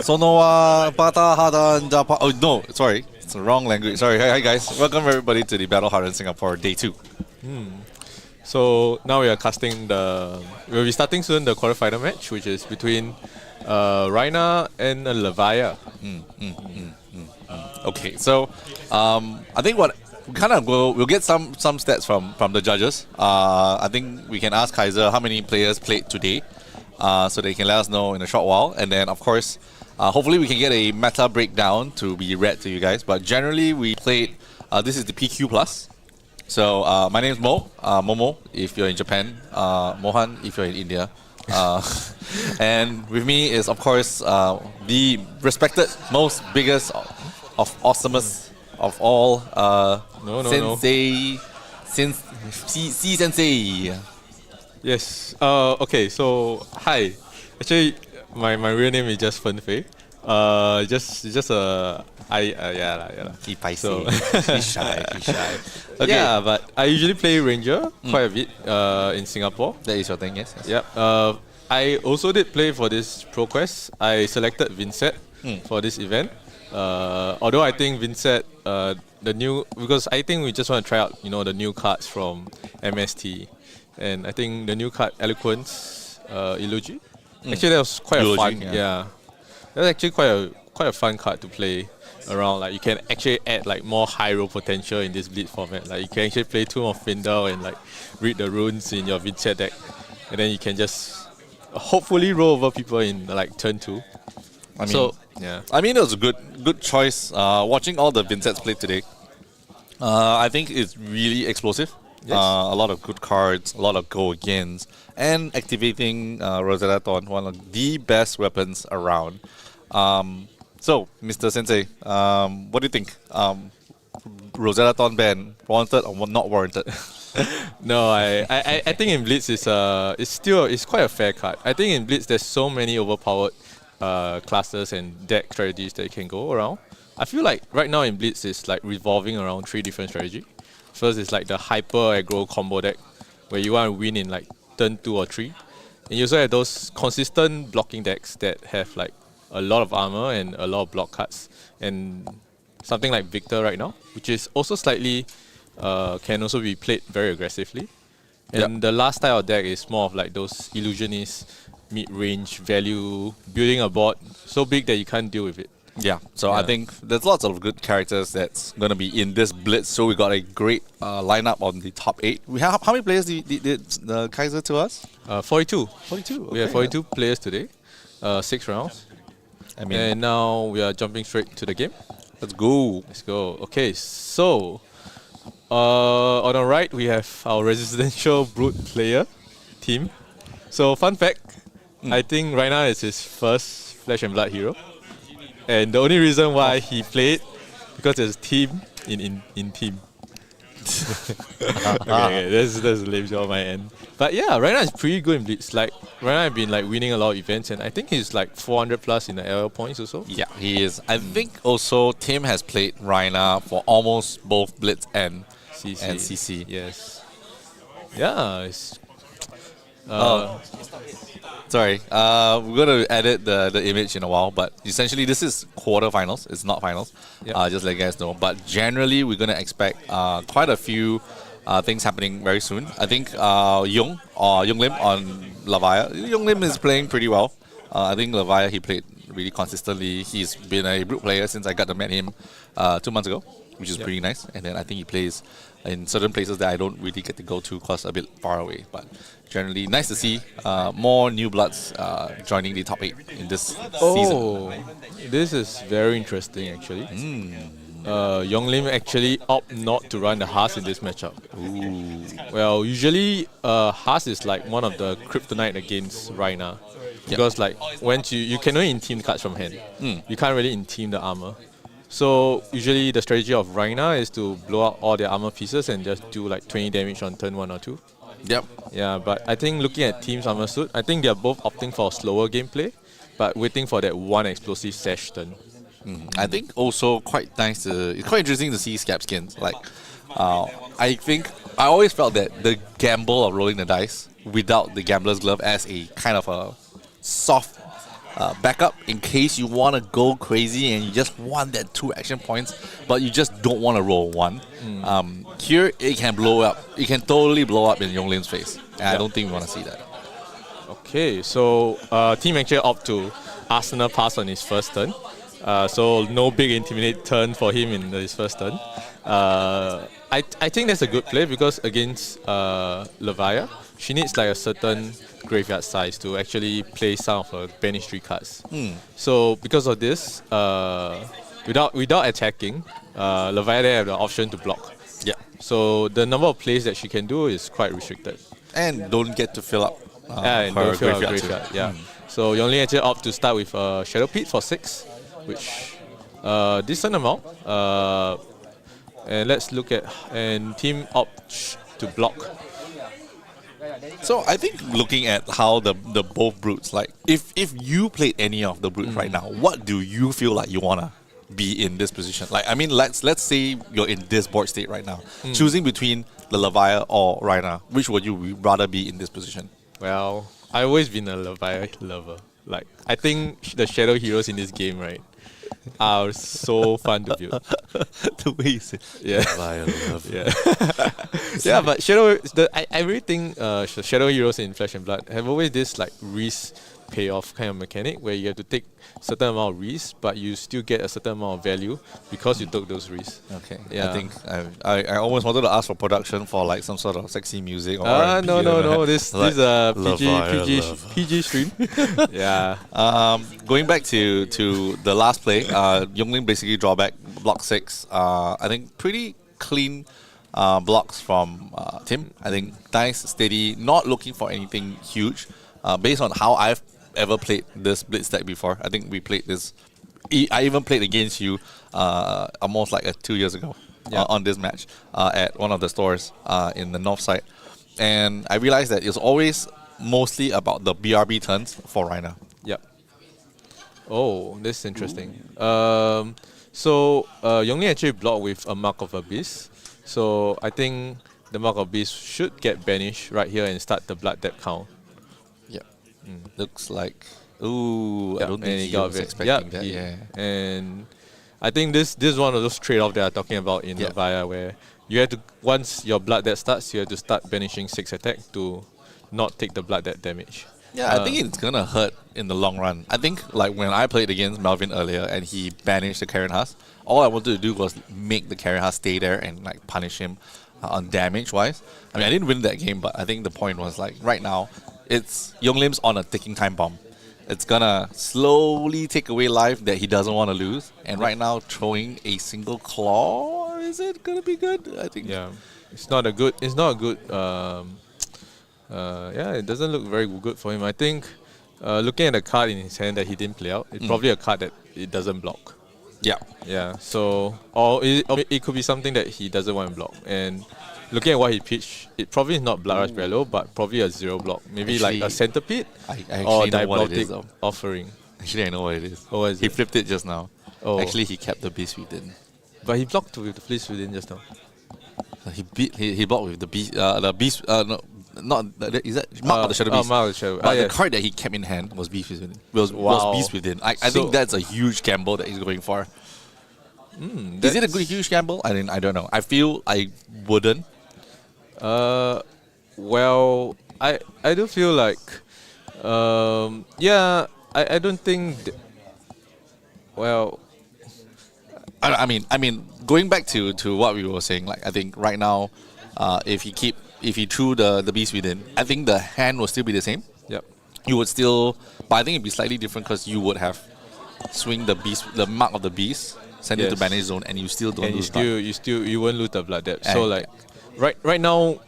Sonoa Pata Hardened. Oh no, sorry, it's the wrong language. Sorry. Hi guys, welcome everybody to the Battle Hardened Singapore Day 2. So now we are we'll be starting soon the quarterfinal match, which is between Rhinar and Levia. Okay, so I think we'll get some stats from the judges. I think we can ask Kaiser how many players played today, so they can let us know in a short while, and then of course, hopefully we can get a meta breakdown to be read to you guys. But generally, we played. This is the PQ plus. So my name is Mo, Momo if you're in Japan, Mohan if you're in India. And with me is, of course, the respected, most biggest of awesomest of all, Sensei, C Sensei. Yes. Okay. So hi. Actually, my real name is just Fen Fei. Just yeah. So he's shy. Okay. Yeah, but I usually play Ranger quite a bit in Singapore. That is your thing, yes. Yep. I also did play for this ProQuest. I selected Vincent for this event. Although I think Vincent, because I think we just want to try out, the new cards from MST, and I think the new card Eloquence, Eulogy. Actually, that was quite fun. Yeah. That was actually quite a fun card to play around. Like you can actually add like more high roll potential in this Blitz format. Like you can actually play Tomb of Findel and like read the runes in your Vincent deck, and then you can just hopefully roll over people in like turn 2. I mean, it was a good choice. Watching all the Vincents play today, I think it's really explosive. Yes. A lot of good cards, a lot of go against, and activating Rosetta Thorn, one of the best weapons around. So, Mr. Sensei, what do you think? Rosetta Thorn ban, warranted or not warranted? No, I think in Blitz it's quite a fair card. I think in Blitz there's so many overpowered classes and deck strategies that you can go around. I feel like right now in Blitz it's like revolving around 3 different strategies. First is like the hyper aggro combo deck, where you want to win in like turn 2 or 3. And you also have those consistent blocking decks that have like a lot of armor and a lot of block cards. And something like Victor right now, which is also slightly, can also be played very aggressively. And the last style of deck is more of like those illusionist, mid-range value, building a board so big that you can't deal with it. Yeah, so I think there's lots of good characters that's going to be in this Blitz. So we got a great lineup on the top 8. We have how many players did the Kaiser to us? 42. 42. Okay, we have 42 players today. 6 rounds. And now we are jumping straight to the game. Let's go. Okay, so on the right we have our residential Brute player team. So fun fact, I think Rhinar is his first Flesh and Blood hero. And the only reason why he played, because there's team in team. okay, that's a lame job on my end. But yeah, Rhinar is pretty good in Blitz. Like Rhinar has been like winning a lot of events, and I think he's like 400 plus in the LL points or so. Yeah, he is. I think also Tim has played Rhinar for almost both Blitz and CC. Yes. Yeah. It's, sorry, we're going to edit the image in a while, but essentially this is quarterfinals. It's not finals. Yep. Just let you guys know. But generally, we're going to expect quite a few things happening very soon. I think Young Lim on Levia. Young Lim is playing pretty well. I think Levia, he played really consistently. He's been a Brute player since I got to meet him 2 months ago, which is pretty nice. And then I think he plays in certain places that I don't really get to go to because a bit far away. But generally, nice to see more new bloods joining the top 8 in this season. This is very interesting actually. Yong Lim actually opt not to run the Haas in this matchup. Ooh. Well, usually Haas is like one of the kryptonite against Rhinar. Because like once you can only in-team cards from hand. You can't really in-team the armor. So usually the strategy of Rhinar is to blow out all their armor pieces and just do like 20 damage on turn 1 or 2. Yep. Yeah, but I think looking at Team's armor suit, I think they are both opting for slower gameplay, but waiting for that one explosive sash turn. I think also it's quite interesting to see scab skins. Like, I think I always felt that the gamble of rolling the dice without the gambler's glove as a kind of a soft backup in case you want to go crazy and you just want that 2 action points, but you just don't want to roll 1. Here, it can blow up. It can totally blow up in Yonglin's face. And I don't think we want to see that. Okay, so team actually opt to Arsenal pass on his first turn. So no big intimidate turn for him in his first turn. I think that's a good play because against Levia, she needs like a certain graveyard size to actually play some of her banished 3 cards. So because of this, without attacking, Levia they have the option to block. Yeah. So the number of plays that she can do is quite restricted. And don't get to fill up And her don't fill out graveyard. yeah. So you only actually opt to start with Shadow Pit for 6, which decent amount. And let's look at team opt to block. So I think looking at how the both brutes, like if you played any of the brutes right now, what do you feel like you wanna be in this position? Like I mean, let's say you're in this board state right now, choosing between the Levia or Rhinar, which would you rather be in this position? Well, I've always been a Levia lover. Like I think the shadow heroes in this game, right, are so fun to build. The way you say, Yeah. Levia, love. Yeah, yeah, but I really think Shadow Heroes in Flesh and Blood have always this like risk payoff kind of mechanic where you have to take certain amount of risk, but you still get a certain amount of value because you took those risks. Okay. Yeah. I think I almost wanted to ask for production for like some sort of sexy music or No. This like, is a Levia, PG stream. Yeah. Going back to the last play, Yonglin basically draw back block 6. I think pretty clean blocks from Tim. I think nice, steady, not looking for anything huge. Based on how I've ever played this Blitz deck before, I think we played this. I even played against you almost like 2 years ago on this match at one of the stores in the north side. And I realized that it's always mostly about the BRB turns for Rhinar. Yep. Oh, this is interesting. So Yongli actually blocked with a Mark of a Beast. So I think the Mark of Beast should get banished right here and start the Blood Debt count. Yeah. Looks like... Ooh, I don't think he was expecting that. Yeah. And I think this is one of those trade-offs that I'm talking about in Levia, where you have to, once your Blood Debt starts, you have to start banishing 6 attack to not take the Blood Debt damage. Yeah, I think it's gonna hurt in the long run. I think like when I played against Melvin earlier and he banished the Karen Haas, all I wanted to do was make the Karen Haas stay there and like punish him on damage wise. I mean, I didn't win that game, but I think the point was like right now, it's Yonglim's on a ticking time bomb. It's gonna slowly take away life that he doesn't want to lose. And right now, throwing a single claw, is it gonna be good? I think. Yeah, it's not a good. Yeah, it doesn't look very good for him. I think looking at the card in his hand that he didn't play out, it's probably a card that it doesn't block. Yeah. Yeah. So, or it could be something that he doesn't want to block. And looking at what he pitched, it probably is not Blood Rush Bellow, but probably a 0 block. Maybe actually, like a Centipede or Diabolic Offering. Actually, I know what it is. Oh, what is he flipped it just now. Oh. Actually, he kept the Beast Within. But he blocked with the Beast Within just now. He blocked with the Beast. No. Not is that Mark of the Shadow Beast? Mark of the Shadow. But the card that he kept in hand was Beast Within. Was Beast Within. I think that's a huge gamble that he's going for. Is it a good huge gamble? I don't know. I feel I wouldn't. Well, I do feel like, I don't think. Well, I mean, going back to what we were saying, like I think right now, if he threw the Beast Within, I think the hand will still be the same. Yep. You would still, but I think it'd be slightly different because you would have swing the Mark of the Beast, send it to banish zone, and you still don't lose. You won't lose the Blood Debt. So like, right now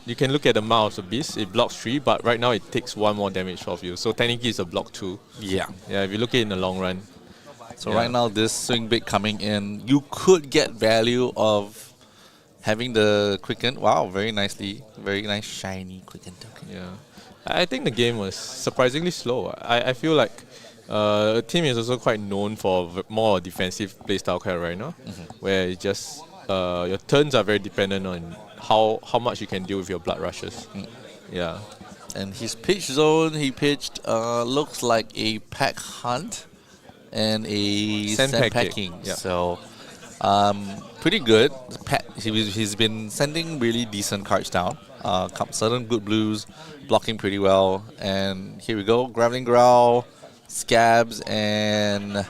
you can look at the Mark of the Beast. It blocks 3, but right now it takes 1 more damage off you. So technically it's a block 2. Yeah. Yeah. If you look at it in the long run. So right now this swing big coming in, you could get value of having the Quicken. Wow, very nice shiny Quicken token. Yeah, I think the game was surprisingly slow. I feel like the team is also quite known for more defensive playstyle kind of right now, where it just your turns are very dependent on how much you can deal with your blood rushes. Yeah. And his pitch zone, he pitched looks like a pack hunt and a sandpacking. Yeah. So pretty good. He's been sending really decent cards down. Certain good blues, blocking pretty well. And here we go, Graveling Growl, Scabs, and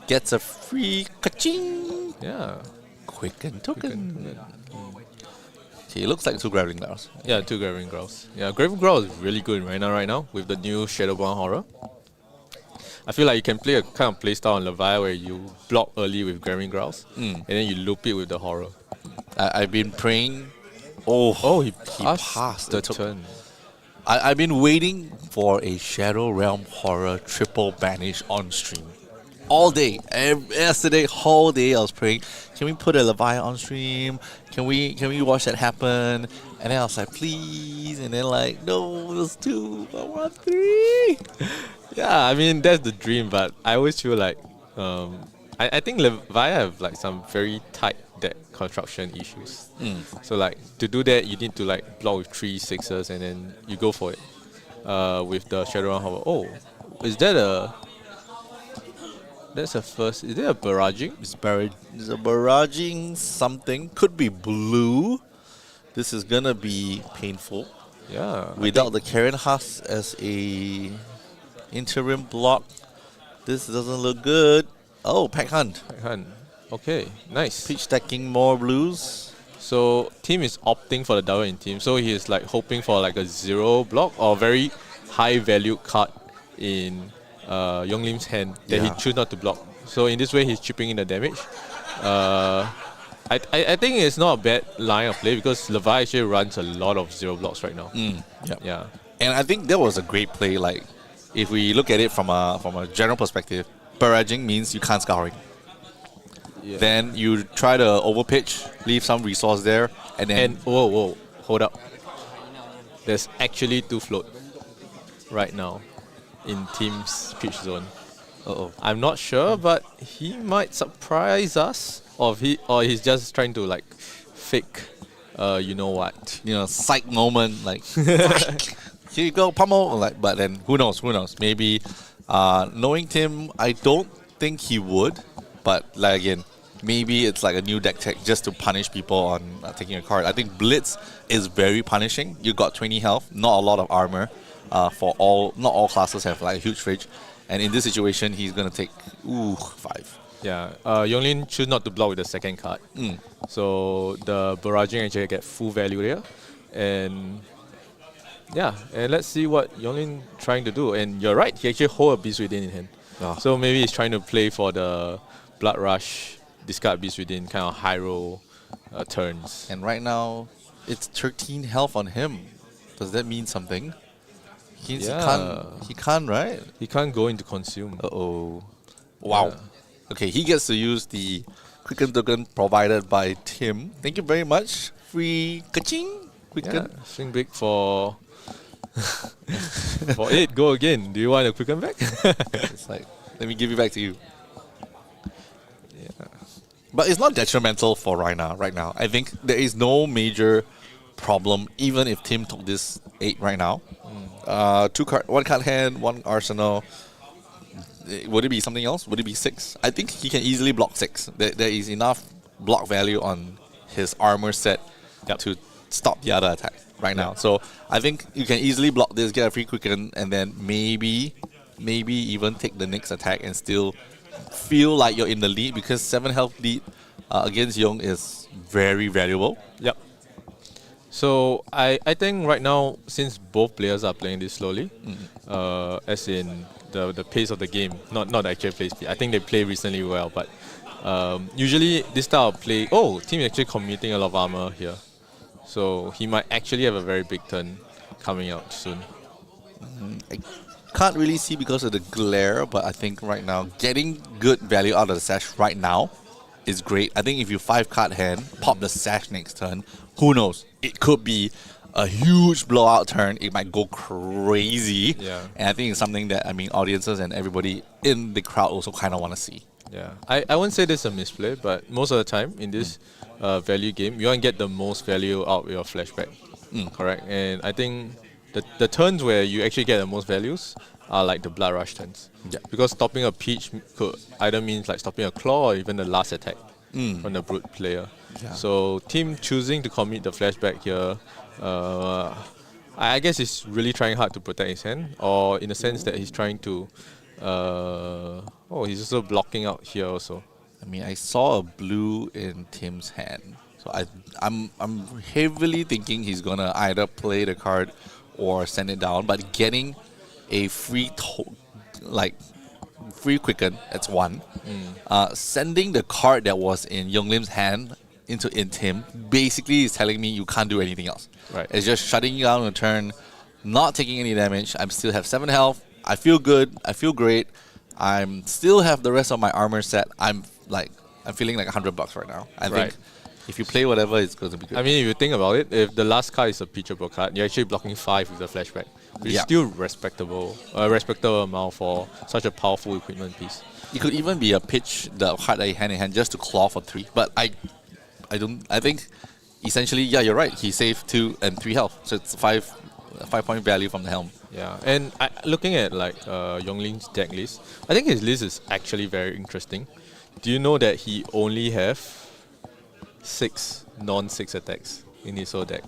gets a free ka-ching. Yeah. Quicken token. Okay, it looks like 2 Graveling Growls. Yeah, 2 Graveling Growls. Yeah, Graveling Growl is really good right now with the new Shadowbound Horror. I feel like you can play a kind of playstyle on Levia where you block early with Graveling Growls and then you loop it with the Horror. I've been praying. He passed the turn. I've been waiting for a Shadow Realm Horror triple banish on stream. All day. Yesterday, whole day I was praying, can we put a Levia on stream? Can we watch that happen? And then I was like, please. And then like, no, there's 2. I want 3. Yeah, I mean, that's the dream, but I always feel like I think Levia have like some very tight deck construction issues. So like to do that, you need to like block with 3 6s and then you go for it with the Shadowrun Hover. Oh, is that a... That's a first. Is there a barraging? It's a barraging something. Could be blue. This is gonna be painful. Yeah. Without the Karen Husk as a interim block, this doesn't look good. Oh, Pack Hunt. Pack Hunt. Okay, nice. Pitch stacking more blues. So team is opting for the double in team. So he is like hoping for like a 0 block or very high value card in Yonglim's hand that he choose not to block. So in this way, he's chipping in the damage. I think it's not a bad line of play because Levia actually runs a lot of 0 blocks right now. Yeah. And I think that was a great play. Like, if we look at it from a general perspective, barraging means you can't scouring. Yeah. Then you try to overpitch, leave some resource there, and then... And whoa, hold up. There's actually 2 float right now in team's pitch zone. I'm not sure, but he might surprise us, or he's just trying to like fake, you know what? Psych moment, like here you go, pummel. Like, but then who knows? Maybe knowing Tim, I don't think he would, but like again, maybe it's like a new deck tech just to punish people on taking a card. I think Blitz is very punishing. You got 20 health, not a lot of armor. Not all classes have like a huge fridge, and in this situation he's gonna take 5. Yeah, Yonglin choose not to block with the second card, so the barraging actually get full value there, and yeah, and let's see what Yonglin trying to do. And you're right, he actually hold a Beast Within in hand, so maybe he's trying to play for the Blood Rush, discard Beast Within, kind of high roll turns. And right now it's 13 health on him. Does that mean something? He can't, right? He can't go into consume. Wow. Yeah. Okay, he gets to use the Quicken token provided by Tim. Thank you very much. Free ka-ching. Quicken. Yeah, swing big for... for 8, go again. Do you want a Quicken back? It's like, let me give it back to you. Yeah. But it's not detrimental for Rhinar right now. I think there is no major problem, even if Tim took this 8 right now. 1 card hand, 1 arsenal. Would it be something else? Would it be 6? I think he can easily block 6. There is enough block value on his armor set to stop the other attack right now. So I think you can easily block this, get a free quicken, and then maybe even take the next attack and still feel like you're in the lead, because 7 health lead against Yong is very valuable. Yep. So I think right now, since both players are playing this slowly, as in the pace of the game, not the actual play speed. I think they play recently well, but usually this style of play, team is actually committing a lot of armor here. So he might actually have a very big turn coming out soon. I can't really see because of the glare, but I think right now, getting good value out of the sash right now is great. I think if you 5 card hand, pop the sash next turn, who knows? It could be a huge blowout turn. It might go crazy. Yeah. And I think it's something that, audiences and everybody in the crowd also kind of want to see. Yeah. I wouldn't say this is a misplay, but most of the time in this value game, you want to get the most value out of your flashback. Correct? And I think the turns where you actually get the most values are like the Blood Rush turns. Yeah. Because stopping a Peach could either means like stopping a Claw or even the last attack from the Brute player. Yeah. So team choosing to commit the flashback here, I guess he's really trying hard to protect his hand, or in the sense that he's trying to. He's also blocking out here also. I mean, I saw a blue in Tim's hand, so I'm heavily thinking he's gonna either play the card or send it down. But getting a free quicken, that's one. Sending the card that was in Younglim's hand into Tim basically is telling me you can't do anything else. Right. It's just shutting you down on a turn, not taking any damage. I still have 7 health. I feel good. I feel great. I'm still have the rest of my armor set. I'm feeling like $100 right now. I think if you play whatever, it's going to be good. I mean, if you think about it, if the last card is a Peachable card, you're actually blocking 5 with the flashback, which is still respectable amount for such a powerful equipment piece. It could even be a pitch, the card that you hand in hand, just to claw for 3. But I think essentially, yeah, you're right. He saved 2 and 3 health, so it's 5-point value from the helm. Yeah, and looking at like Yongling's deck list, I think his list is actually very interesting. Do you know that he only have 6 non-6 attacks in his whole deck?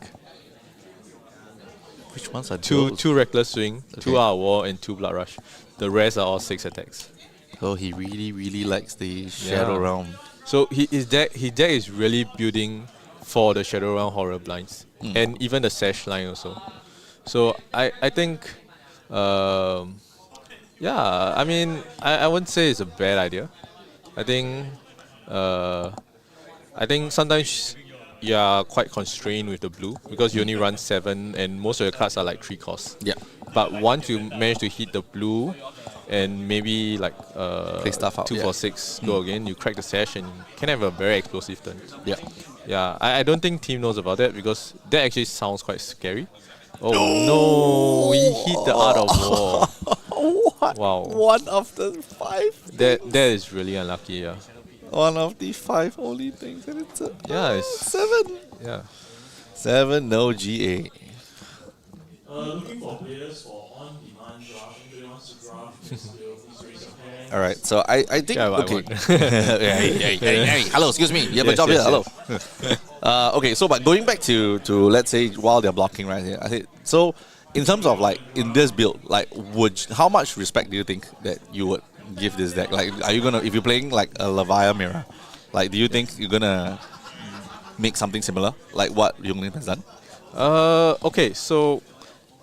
Which ones are two Reckless Swing, 2 Art of War, and 2 Blood Rush. The rest are all 6 attacks. Oh, he really, really likes the Shadow Realm. So his deck is really building for the Shadow Realm Horror Blinds, and even the Sash line also. So I think, I mean, I wouldn't say it's a bad idea. I think sometimes you are quite constrained with the blue because you only run 7 and most of your cards are like 3 costs. Yeah. But once you manage to hit the blue and maybe like play stuff out, 2 for 6 go again, you crack the Sash and can have a very explosive turn. Yeah. Yeah, I don't think team knows about that because that actually sounds quite scary. Oh no, he hit the Art of War. What? Wow. 1 of the 5? That is really unlucky, yeah. 1 of the 5 only things, and it's a it's 7. Yeah. 7, no GA. Looking for players for on-demand draft. Anybody wants to draft Mistveil, please raise your hand. All right, so I think Yeah, I okay. won't. hey, hello, excuse me. You have a Yes, job yes, here. yes. Hello. Okay, so but going back to let's say while they're blocking right here, I think so. In terms of like in this build, like how much respect do you think that you would give this deck? Like, are you gonna if you're playing like a Levia mirror, like do you think you're gonna make something similar like what Youngling has done? Okay, so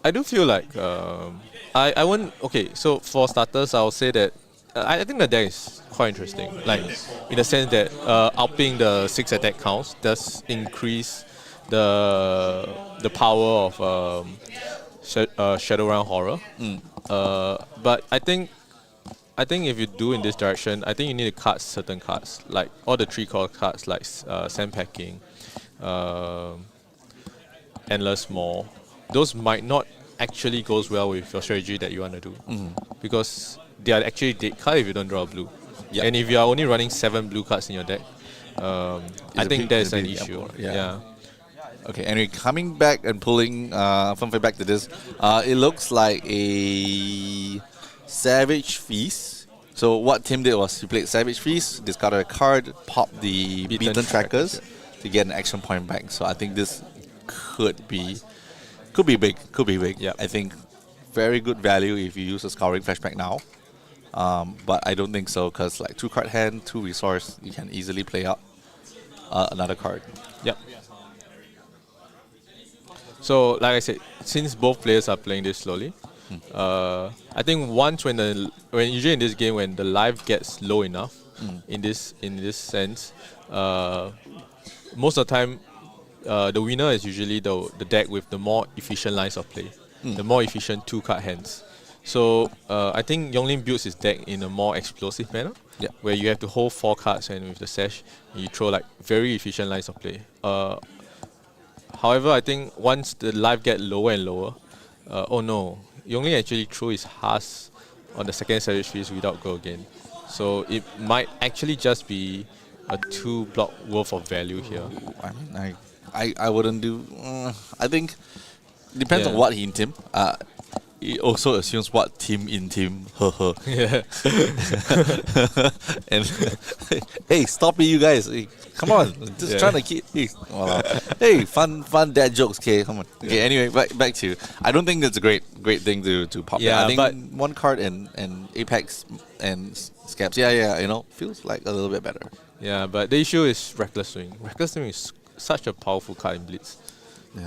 I do feel like I wouldn't. Okay, so for starters, I'll say that I think the deck is quite interesting. Like in the sense that upping the 6 attack counts does increase the power of Shadow Realm Horror. But I think if you do in this direction, I think you need to cut certain cards, like all the 3 core cards, like Sandpacking, Endless Maw. Those might not actually goes well with your strategy that you want to do, because they are actually dead card if you don't draw a blue. Yep. And if you are only running 7 blue cards in your deck, I think there's an issue. Yeah. Okay, anyway, coming back and pulling fun fact back to this, it looks like a Savage Feast. So what Tim did was he played Savage Feast, discarded a card, popped the Beaten Trackers to get an action point back. So I think this could be big. Yeah. I think very good value if you use a Scouring Flashback now. But I don't think so because like 2 card hand, 2 resource, you can easily play out another card. Yep. So, like I said, since both players are playing this slowly, I think once when usually in this game when the life gets low enough, in this sense, most of the time, the winner is usually the deck with the more efficient lines of play, the more efficient 2 card hands. So I think Youngling builds his deck in a more explosive manner, where you have to hold 4 cards and with the Sash, you throw like very efficient lines of play. However, I think once the life get lower and lower, oh no, Youngling actually threw his Haas on the second Savage Feast without go again. So it might actually just be a 2 block worth of value here. I mean, I wouldn't do. I think depends on Yeah. what he intim. He also assumes what team intim. Yeah. And hey, stop it, you guys! Hey, come on, just Yeah. trying to keep. Hey, fun dad jokes. Okay, come on. Okay, anyway, back to you. I don't think that's a great thing to pop. Yeah, I think but- one card and Apex and Scaps. Yeah, feels like a little bit better. Yeah, but the issue is Reckless Swing. Reckless Swing is such a powerful card in Blitz.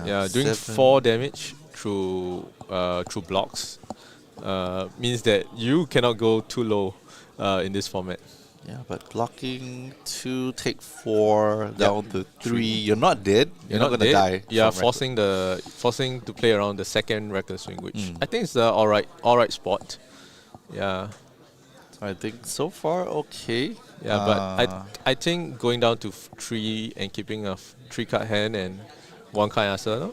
Yeah, doing 4 damage through blocks means that you cannot go too low in this format. Yeah, but blocking 2, take 4 down to 3. You're not dead. You're not gonna dead. die. Yeah, from forcing to play around the second Reckless Swing, which Mm. I think is the alright spot. Yeah. So I think so far okay. Yeah, but I think going down to 3 and keeping a 3-card hand and 1-card answer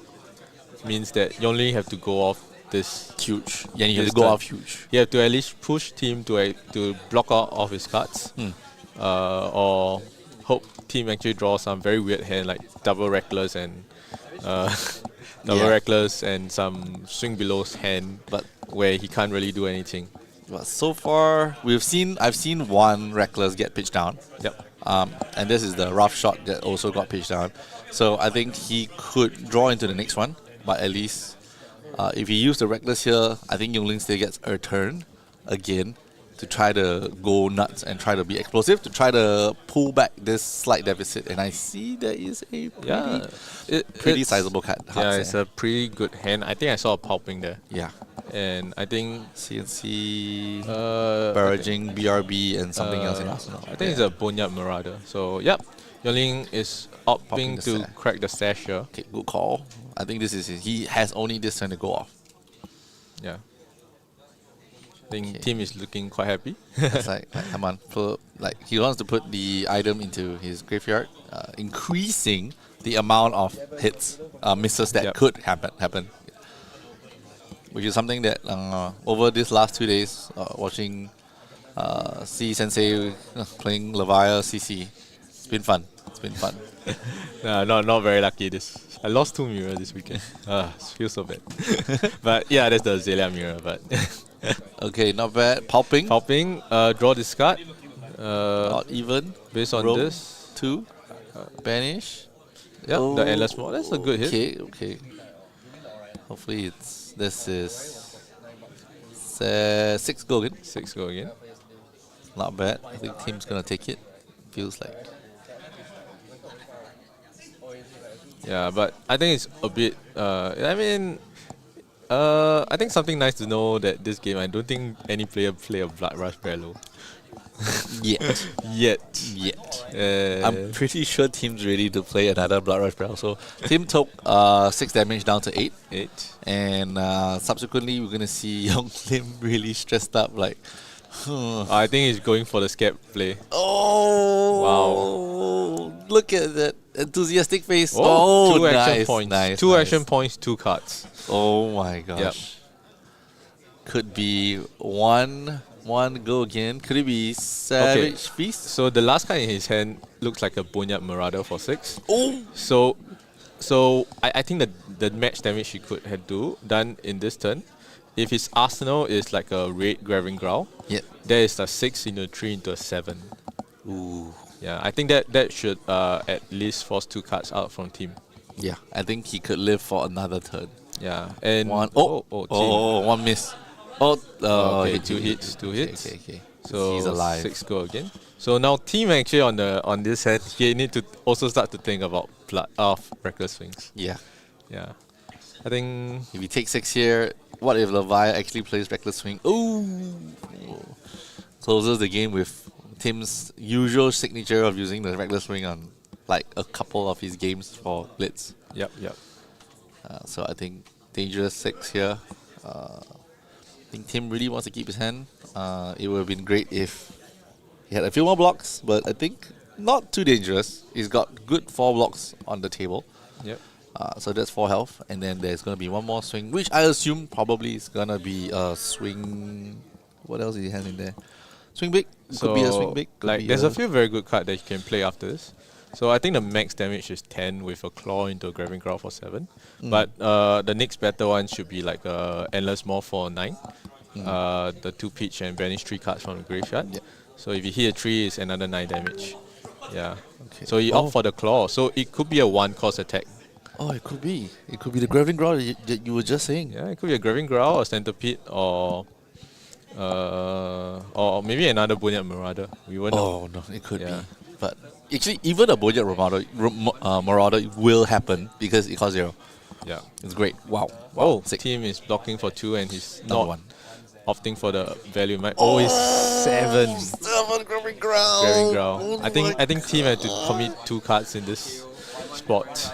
means that you only have to go off this. huge. Yeah, you have this to go turn. off huge. You have to at least push team to block out of his cards, or hope team actually draw some very weird hand like double reckless and Yeah. reckless and some swing below's hand, But where he can't really do anything. so far I've seen one reckless get pitched down. Yep. And this is the rough shot that also got pitched down. So I think he could draw into the next one, but at least if he used the reckless here, I think Youngling still gets a turn again to try to go nuts and try to be explosive, to try to pull back this slight deficit. And I see there is a pretty It's- sizable card. Yeah, it's a pretty good hand. I think I saw a pulping there, yeah. and I think CNC, uh, Barraging, BRB, and something else in Arsenal. I think it's a Boneyard Marauder. So yep, Youngling is opting the to stash. crack the stash here. Okay, good call. I think this is he has only this turn to go off. Yeah. I think Okay. team is looking quite happy. It's like come on, he wants to put the item into his graveyard, increasing the amount of hits, misses that Yep. could happen. Which is something that over these last 2 days, watching C Sensei playing Levia CC, it's been fun. Not very lucky this. I lost 2 mirror this weekend. Feels so bad. But yeah, that's the Azalea mirror. But Okay, not bad. Pulping, popping, draw this card. not even. Based on Roam. this, 2, banish. yeah, Oh, the endless mode. That's a good hit. Okay. Hopefully this is 6 go again. 6 go again. Not bad. I think team's gonna take it. Feels like. Yeah, but I think it's a bit. I think something nice to know that this game, I don't think any player play a Blood Rush very low. Yet. Yet. I'm pretty sure team's ready to play another Blood Rush Barrel. So team took 6 damage down to 8. 8. And subsequently we're gonna see Young Lim really stressed up like I think he's going for the scab play. wow. Look at that enthusiastic face. Oh, 2 action nice, points. nice, 2 nice. action points, 2 cards. Oh my gosh. Could be one go again. Could it be Savage Feast? So the last card in his hand looks like a Boneyard Marauder for 6. Oh, So I think the match damage he could have done in this turn, if his arsenal is like a red Grabbing Growl, yeah. there is a 6 into 3 into a 7. Ooh. Yeah, I think that should at least force 2 cards out from team. Yeah, I think he could live for another turn. Yeah, and One. team. One miss. Okay, hit 2 hits, 2 hits. Okay. So he's alive. 6 go again. So now team actually on this hand, he need to also start to think about blood of Reckless Swings. Yeah. Yeah, I think If he takes 6 here, what if Levia actually plays Reckless Swing? Ooh! Closes the game with Tim's usual signature of using the Reckless Swing on like a couple of his games for Blitz. yep. So I think dangerous 6 here. I think Tim really wants to keep his hand. It would have been great if he had a few more blocks, but I think not too dangerous. He's got good 4 blocks on the table. Yep. So that's 4 health, and then there's going to be one more swing, which I assume probably is going to be a swing. What else he has in there? Swing big? Could be a swing big. Could Like be there's a few very good cards that you can play after this. So I think the max damage is 10 with a claw into a grabbing ground for 7. But the next better one should be like Endless Maw for 9. The 2 pitch and banish 3 cards from the graveyard. Yeah. So if you hit a 3, it's another 9 damage. Yeah. Okay. So you opt for the claw. So it could be a 1-cost attack. Oh, it could be. It could be the Graving Growl that you were just saying. Yeah, it could be a grabbing ground or centipede or maybe another Boneyard Marauder. We won't know. Oh, no, it could Yeah. be. But actually, even a Boneyard Marauder will happen because it costs 0. Yeah. It's great. Wow. Oh, Sick. team is blocking for 2 and he's Number not 1. opting for the value. Oh, it's 7. 7 Graving Growl. Grabbing ground. Oh I think team had to commit 2 cards in this spot.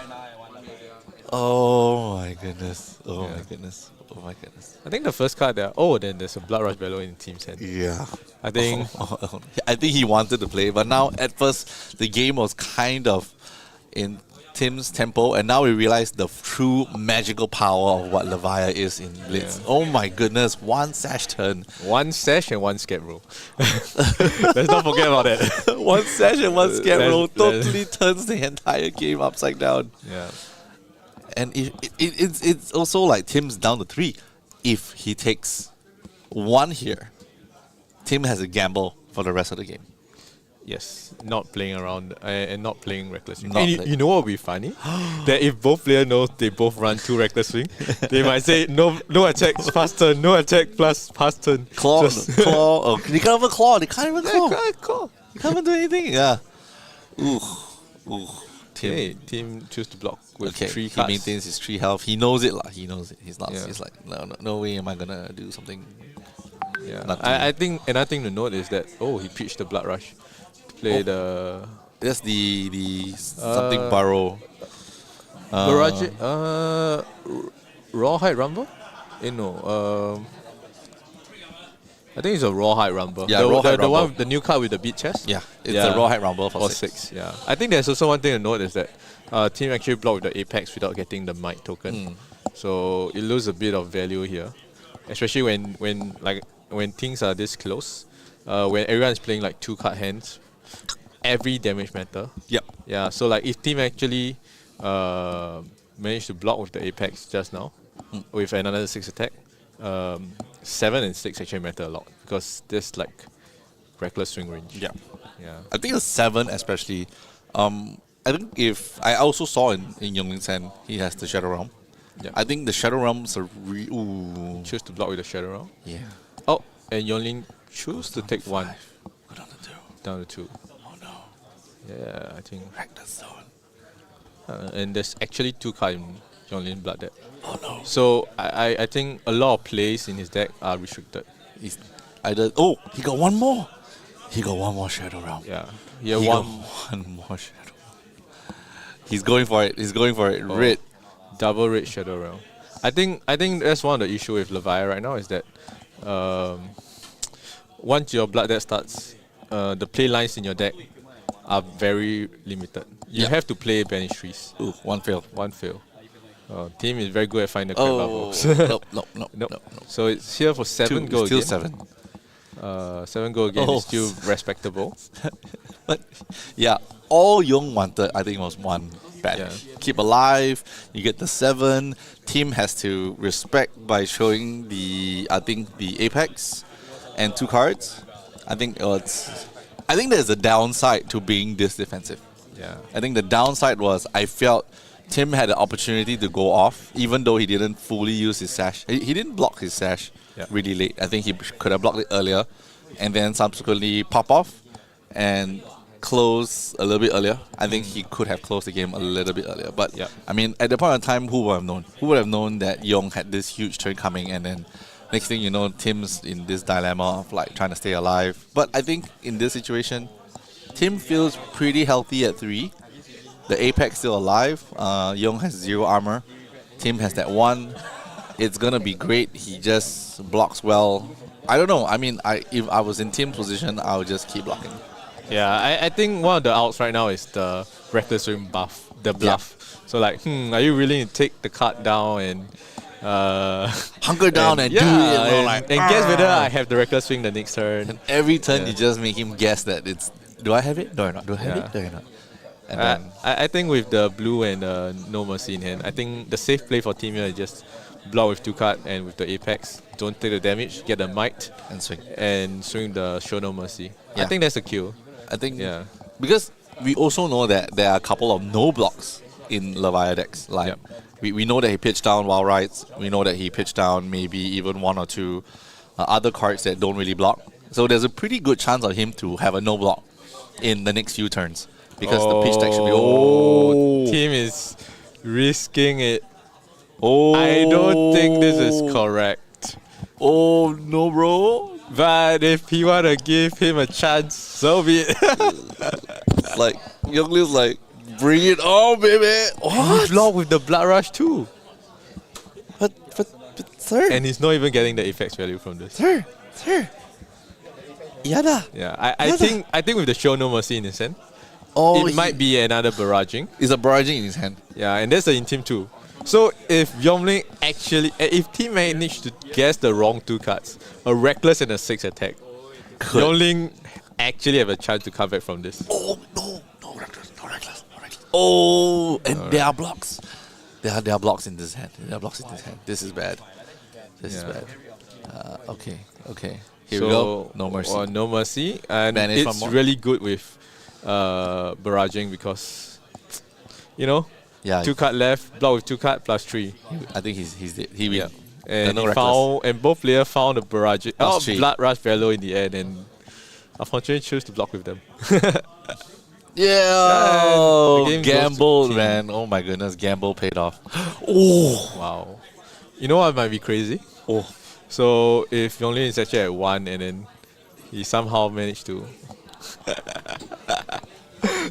Oh my goodness. Oh Yeah. my goodness. Oh my goodness. I think the first card there. Then there's a Blood Rush Bellow in team's hand. Yeah. I think I think he wanted to play, but now at first the game was kind of in Tim's tempo, and now we realize the true magical power of what Levia is in Blitz. Yeah. Oh my goodness, 1 sash turn. 1 sash and 1 scared roll. Let's not forget about that. 1 sash and 1 scare Let's- roll let's- totally turns the entire game upside down. Yeah. And it's also like Tim's down to 3. If he takes 1 here, Tim has a gamble for the rest of the game. Yes, not playing around and not playing reckless swing. Not And play- you know what would be funny? That if both players know they both run 2 reckless swing, they might say no attack pass turn, no attack plus pass turn. Claw. Oh, they can't even claw. They can't even claw. Cool. They can't even do anything. Yeah. Ooh. Tim. Okay, team choose to block with Okay, 3 he cards. maintains his 3 health. He knows it. He knows it. He's not. Yeah. He's like, no way am I gonna do something. Yeah. Not I think another thing to note is that he pitched the Blood Rush to play the That's the something burrow. Barrage. Rawhide Rumble? No. I think it's a Rawhide Rumble. Yeah, the Rawhide the one Rumble. with the new card with the beat chest. Yeah, it's Yeah. a rawhide rumble for Or 6. 6, yeah. I think there's also one thing to note is that team actually blocked the Apex without getting the Might token. So it loses a bit of value here. Especially when things are this close. When everyone is playing like 2 card hands, every damage matter. Yep. Yeah, so like if team actually managed to block with the Apex just now, with another 6 attack, 7 and 6 actually matter a lot because there's like reckless swing range. Yeah. Yeah. I think the 7 especially. I think if I also saw in Yongling's hand, he has the Shadow Realm. Yeah. I think the Shadow Realms are ooh. Choose to block with the Shadow Realm. Yeah. Oh, and Yonling choose to take 1 Go down to 2. down to 2. Oh no. Yeah, I think. Wreck the zone. And there's actually 2 cards in Yonling Blood deck. Oh no. So I think a lot of plays in his deck are restricted. He's either. Oh, he got 1 more. He got 1 more Shadow Realm. Yeah. Yeah, He one got 1 more Shadow. He's going for it. He's going for it. Oh. Red. double red Shadow Realm. I think that's one of the issue with Levia right now is that once your blood deck starts, the play lines in your deck are very limited. You Yeah. have to play banish trees. Ooh, 1 fail. 1 fail. Team is very good at finding the crab Oh, bubbles. nope. So it's here for 7 go still again. 7. 7 go again Oh. is still respectable. But yeah, all Young wanted, I think, was 1 banish. Yeah. Keep alive. You get the 7. Team has to respect by showing the Apex and 2 cards. I think there's a downside to being this defensive. Yeah. I think the downside was I felt Tim had the opportunity to go off, even though he didn't fully use his sash. He didn't block his sash really late. I think he could have blocked it earlier and then subsequently pop off and close a little bit earlier. I think he could have closed the game a little bit earlier. But, I mean, at the point of time, who would have known? Who would have known that Young had this huge turn coming and then next thing you know, Tim's in this dilemma of like trying to stay alive. But I think in this situation, Tim feels pretty healthy at 3. The Apex still alive. Young has 0 armor. Tim has that 1. It's gonna be great. He just blocks well. I don't know. I mean, if I was in Tim's position, I would just keep blocking. Yeah, I think one of the outs right now is the reckless swing buff, the bluff. So like, are you willing to take the card down and hunker down and do it? And guess whether I have the reckless swing the next turn. And every turn you just make him guess that it's. Do I have it? Do I not? Do I have Yeah. it? Do I not? And then I think with the blue and no mercy in hand, I think the safe play for Team here is just block with 2 card and with the apex, don't take the damage, get the might and swing the show no mercy. Yeah. I think that's a kill. I think Yeah. because we also know that there are a couple of no blocks in Levia decks. Like we know that he pitched down Wild Rights. We know that he pitched down maybe even 1 or 2 other cards that don't really block. So there's a pretty good chance of him to have a no block in the next few turns because the pitch deck should be Team is risking it. Oh, I don't think this is correct. Oh no, bro! But if he wanna give him a chance, so be it. Like Youngling's like, bring it on, baby! He blocked with the Blood Rush too. But sir, And he's not even getting the effects value from this. sir, Yada. Yeah, I think with the show no mercy in his hand, Oh, it might be another barraging. It's a barraging in his hand. Yeah, and that's the intim too. So if Yongling if team managed to guess the wrong 2 cards, a reckless and a 6 attack, Yongling actually have a chance to come back from this. Oh no reckless. Oh, and there are blocks. There are blocks in this hand. This is bad. This is bad. Okay. Here we go. No mercy. No mercy, and Banish it's one more. really good with barraging because Yeah, 2 card left, block with 2 card plus 3. I think he's dead. He win. And No he reckless. found, and both players found the barraging. Plus 3. Blood Rush Velo in the end, and unfortunately chose to block with them. Yeah, the game goes to gambled, team. man. Oh my goodness, gamble paid off. Oh, Wow. You know what might be crazy? oh. So if Yongling is actually at 1 and then he somehow managed to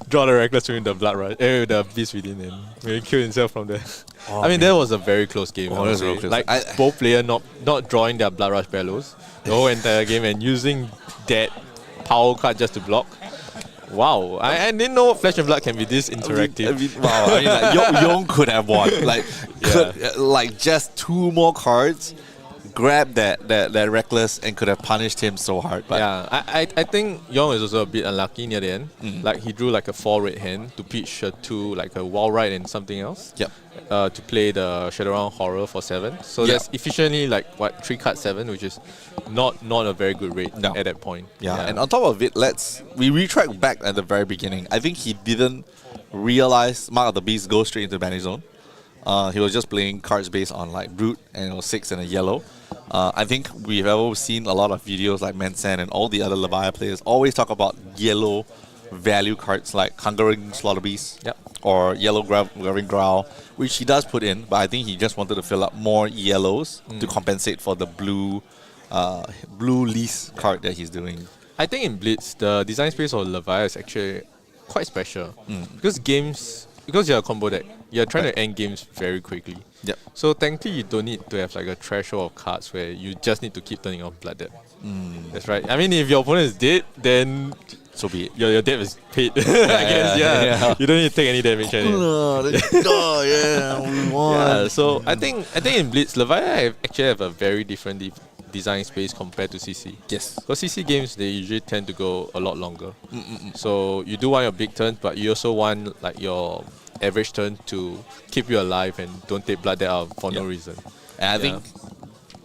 draw the reckless with the Blood Rush, the Beast Within, and maybe kill himself from there. Oh, I mean, that was a very close game. Oh, I that would was real say. close. Like both players not drawing their Blood Rush Bellows the whole entire game and using that power card just to block. Wow, I didn't know Flesh and Blood can be this interactive. Wow, I mean, like, Yong could have won. Like just 2 more cards, grabbed that reckless and could have punished him so hard. But Yeah, I think Yong is also a bit unlucky near the end. Like he drew like a 4 red hand to pitch a 2 like a Wall Ride and something else. Yep. To play the Shadowrun Horror for 7. So Yep. that's efficiently like 3 card 7, which is not a very good rate No. at that point. Yeah, and on top of it, we retrack back at the very beginning. I think he didn't realize Mark of the Beast goes straight into Banish Zone. He was just playing cards based on like Brute and it was 6 and a yellow. I think we've ever seen a lot of videos like Mensan and all the other Levia players always talk about yellow value cards like Hungering Slaughter Beast or Yellow Graving Growl, which he does put in, but I think he just wanted to fill up more yellows to compensate for the blue lease card that he's doing. I think in Blitz, the design space of Levia is actually quite special because you're a combo deck, you're trying to end games very quickly. Yep. So technically, you don't need to have like a threshold of cards where you just need to keep turning on Blood Debt. That's right. I mean, if your opponent is dead, then So be it. your debt is paid. I guess, yeah. You don't need to take any damage. We won. Yeah. So I think in Blitz, Levia actually have a very different design space compared to CC. Yes. Because CC games, they usually tend to go a lot longer. So you do want your big turn, but you also want like your average turn to keep you alive and don't take blood out for no reason. And I think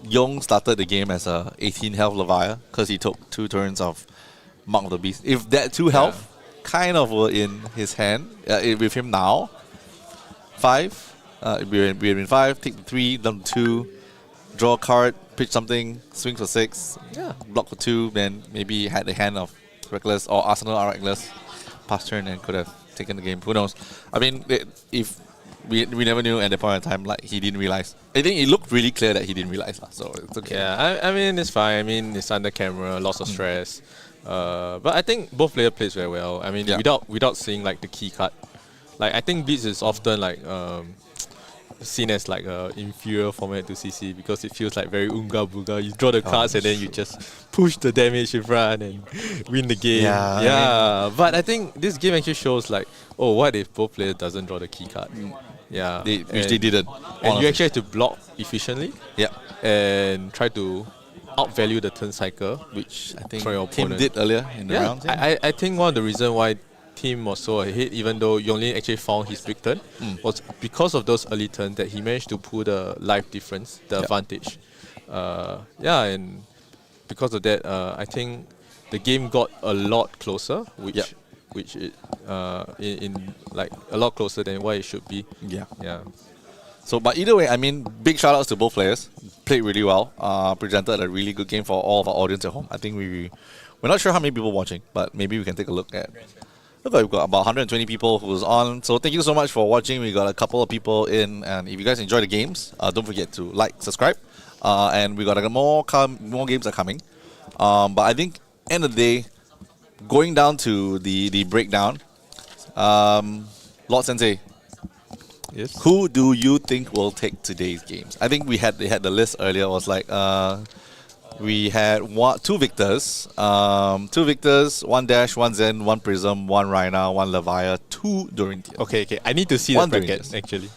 Yong started the game as a 18 health Levia because he took 2 turns of Mark of the Beast. If that 2 health kind of were in his hand, with him now, 5, we're in 5, take the 3, down to 2, draw a card, pitch something, swing for 6, block for 2, then maybe had the hand of Reckless or Arsenal are Reckless, pass turn and could have taken the game. Who knows? I mean, if we never knew at the point in time, like he didn't realize. I think it looked really clear that he didn't realize, so it's okay. Yeah, I mean, it's fine. I mean, it's under camera, lots of stress. But I think both players plays very well. I mean, without seeing like the key card. Like I think Blitz is often like seen as like a inferior format to CC because it feels like very unga bunga. You draw the cards and then you just push the damage in front and win the game. Yeah, But I think this game actually shows like, oh, what if both players doesn't draw the key card? Yeah, Which they didn't. And you actually have to block efficiently. Yeah. And try to outvalue the turn cycle, Which I think for your Tim opponent. did earlier in the round. I think one of the reasons why team was so ahead, even though Yonglin actually found his big turn, was because of those early turns that he managed to pull the life difference, the advantage. Yeah, and because of that, I think the game got a lot closer, which it, in like a lot closer than what it should be. Yeah. So, but either way, I mean, big shout outs to both players. Played really well. Presented a really good game for all of our audience at home. I think we're not sure how many people watching, but maybe we can take a look at. Look, we've got about 120 people who's on. So thank you so much for watching. We got a couple of people in, and if you guys enjoy the games, don't forget to like, subscribe, and we got more games are coming. But I think end of the day, going down to the breakdown, Lord Sensei. Yes. Who do you think will take today's games? I think they had the list earlier. It was like we had two victors, one Dash, one Zen, one Prism, one Rhinar, one Levia, two Dorinthian. Okay. I need to see One the bracket Dorinthian. actually.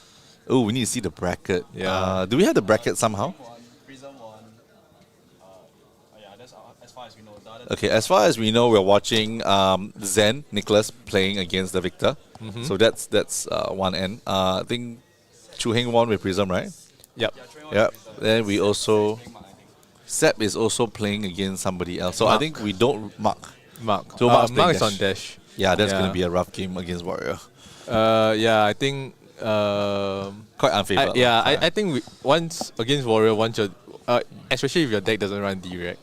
Oh, we need to see the bracket. Yeah. Do we have the bracket somehow? Prism one. Yeah, that's as far as we know. The other Okay, as far as we know, we're watching Zen, Nicholas playing against the victor. So that's one end. I think Chu Heng won with Prism, right? Yep. Yep. Then we also Seb is also playing against somebody else. So I Mark. think we don't Mark. Mark. So Mark's Mark playing is on Dash. Yeah, that's Yeah. gonna be a rough game against Warrior. Yeah, I think. Quite unfavored. I think once against Warrior, once you're, especially if your deck doesn't run D-React,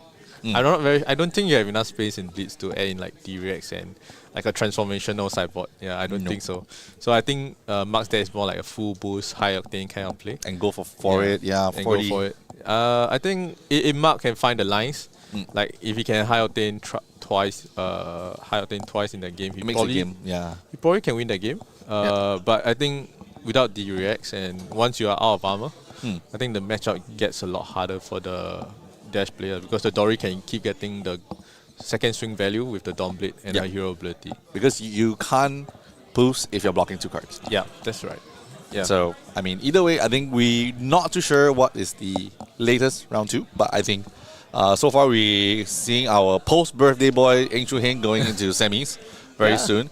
I don't think you have enough space in Blitz to add in like D-Reacts and like a transformational sideboard. Yeah, I don't think so. So I think Mark's deck is more like a full boost, high octane kind of play. And go for it. Yeah, And 40. go for it. I think if Mark can find the lines, like if he can high octane twice in the game, It makes the game. Yeah. he probably can win the game. But I think without the reacts and once you are out of armor, I think the matchup gets a lot harder for the Dash player because the Dory can keep getting the second swing value with the Dawn Blade and a hero ability. Because you can't boost if you're blocking two cards. Yeah, that's right. Yeah. So, I mean, either way, I think we're not too sure what is the latest round two, but I think so far we're seeing our post-birthday boy, Eng Chu Heng, going into semis very soon.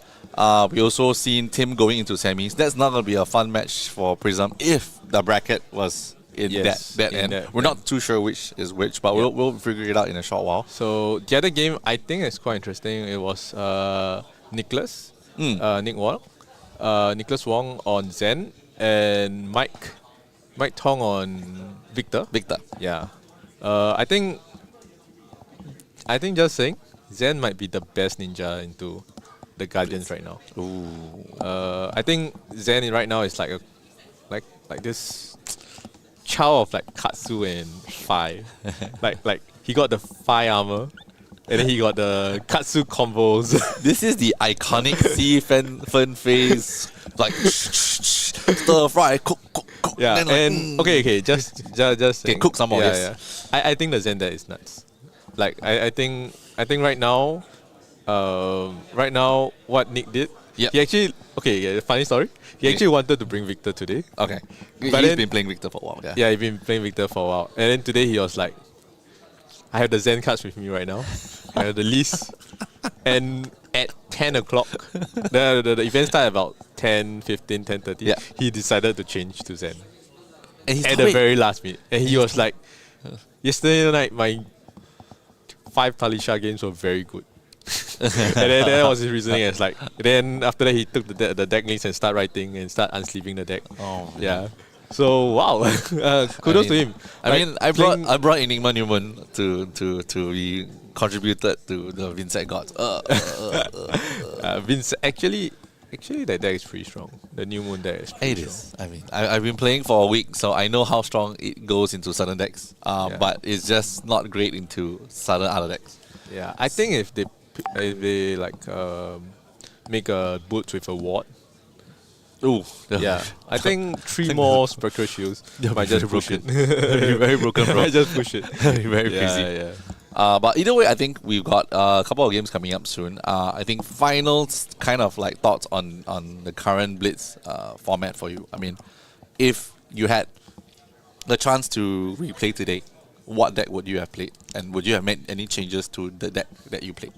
We also seen Tim going into semis. That's not going to be a fun match for Prism if the bracket was in that end. We're not too sure which is which, but we'll figure it out in a short while. So the other game I think is quite interesting. It was Nicholas, Nick Wong, Nicholas Wong on Zen, and Mike Tong on Victor. Yeah. I think just saying Zen might be the best ninja into the Guardians right now. I think Zen right now is like this child of like Katsu and Phi. like he got the Phi armor and then he got the Katsu combos. This is the iconic C Fen phase, like stir fry, cook. Yeah, then like, and okay, just saying. cook some more. Yeah, Yes. yeah. I think the Zen deck is nuts. Like I think right now, what Nick did, he actually funny story. He actually wanted to bring Victor today. Okay. But He's then- been playing Victor for a while. Yeah. Yeah, he's been playing Victor for a while, and then today he was like, I have the Zen cards with me right now. I have the list, and at 10 o'clock, the event started about 10:15, 10:30. Yeah. He decided to change to Zen And he's at the very last minute, and he was like, yesterday night my 5 Talisha games were very good. And then that was his reasoning. It's like then after that he took the deck links and start writing and start unsleeving the deck. Oh, Yeah. So wow, kudos to him. I brought Enigma Newman to be contributed to the Vincent Gods. Vince actually that deck is pretty strong. The New Moon deck is pretty It strong. is. I mean, I've been playing for a week, so I know how strong it goes into certain decks. But it's just not great into certain other decks. Yeah, I think if they like make a boots with a ward. Ooh, Yeah, I think 3 more Spectral Shields might just push it. very broken, bro. Might just push it. Very Yeah, busy. yeah. But either way, I think we've got a couple of games coming up soon. I think finals kind of like thoughts on the current Blitz format for you. I mean, if you had the chance to replay today, what deck would you have played? And would you have made any changes to the deck that you played?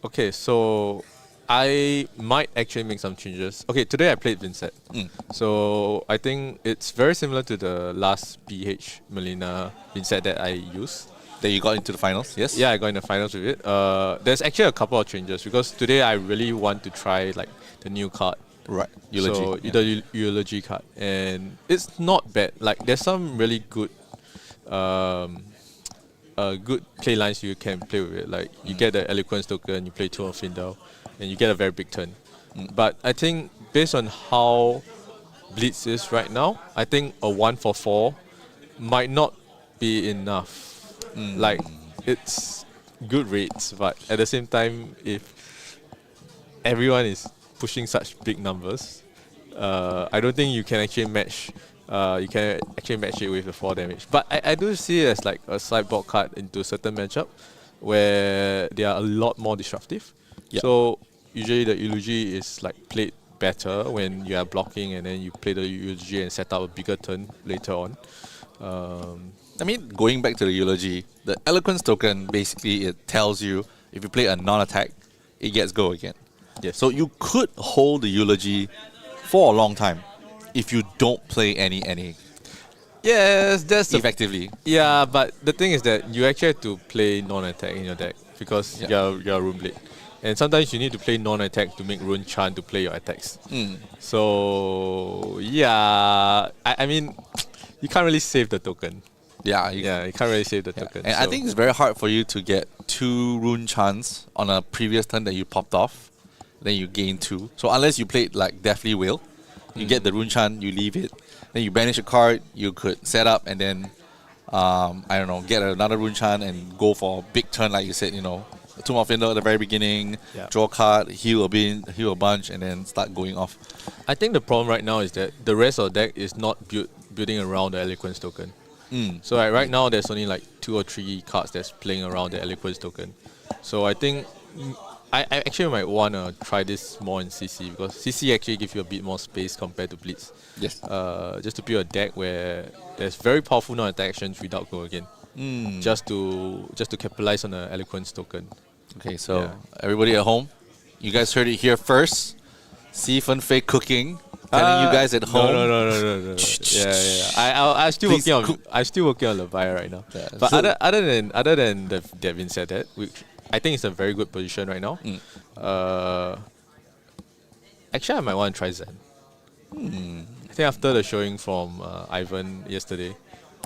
Okay, so I might actually make some changes. Okay, today I played Vincent. So I think it's very similar to the last BH Melina Vincent that I used. That you got into the finals, yes? Yeah, I got in the finals with it. There's actually a couple of changes because today I really want to try like the new card. Right. Eulogy. So the Eulogy card. And it's not bad. Like there's some really good good play lines you can play with it. Like you get the Eloquence token, you play 2 of Findel, and you get a very big turn. But I think based on how Blitz is right now, I think a 1 for 4 might not be enough. Like it's good rates, but at the same time, if everyone is pushing such big numbers, I don't think you can actually match. You can actually match it with the 4 damage. But I do see it as like a sideboard card into certain matchup where they are a lot more disruptive. Yep. So usually the Eulogy is like played better when you are blocking and then you play the Eulogy and set up a bigger turn later on. I mean, going back to the Eulogy, the Eloquence token, basically it tells you if you play a non-attack, it gets go again. Yes. So you could hold the Eulogy for a long time if you don't play any Yes, that's the effectively. Yeah, but the thing is that you actually have to play non-attack in your deck because you're Rune Blade. And sometimes you need to play non-attack to make Rune Chan to play your attacks. So, yeah, I mean, you can't really save the token. Yeah, You can't really save the token. And I think it's very hard for you to get 2 Rune Chans on a previous turn that you popped off, then you gain 2. So unless you played like Deathly Whale, you get the Rune Chan, you leave it, then you banish a card, you could set up and then, I don't know, get another Rune Chan and go for a big turn like you said, you know, Tomb of Findel at the very beginning, draw a card, heal a bunch, and then start going off. I think the problem right now is that the rest of the deck is not building around the Eloquence token. So right now there's only like 2 or 3 cards that's playing around the Eloquence token. So I think I actually might want to try this more in CC because CC actually gives you a bit more space compared to Blitz. Yes. Just to build a deck where there's very powerful non-attack actions without go again. Just to capitalize on the Eloquence token. Okay, so everybody at home, you guys heard it here first. See Fun Fei cooking. Telling you guys at home. No. I'm still working on. I'm still working on Levia right now. Yeah, But so other than that Vincent that, which I think is a very good position right now. Actually, I might want to try Zen. I think after the showing from Ivan yesterday.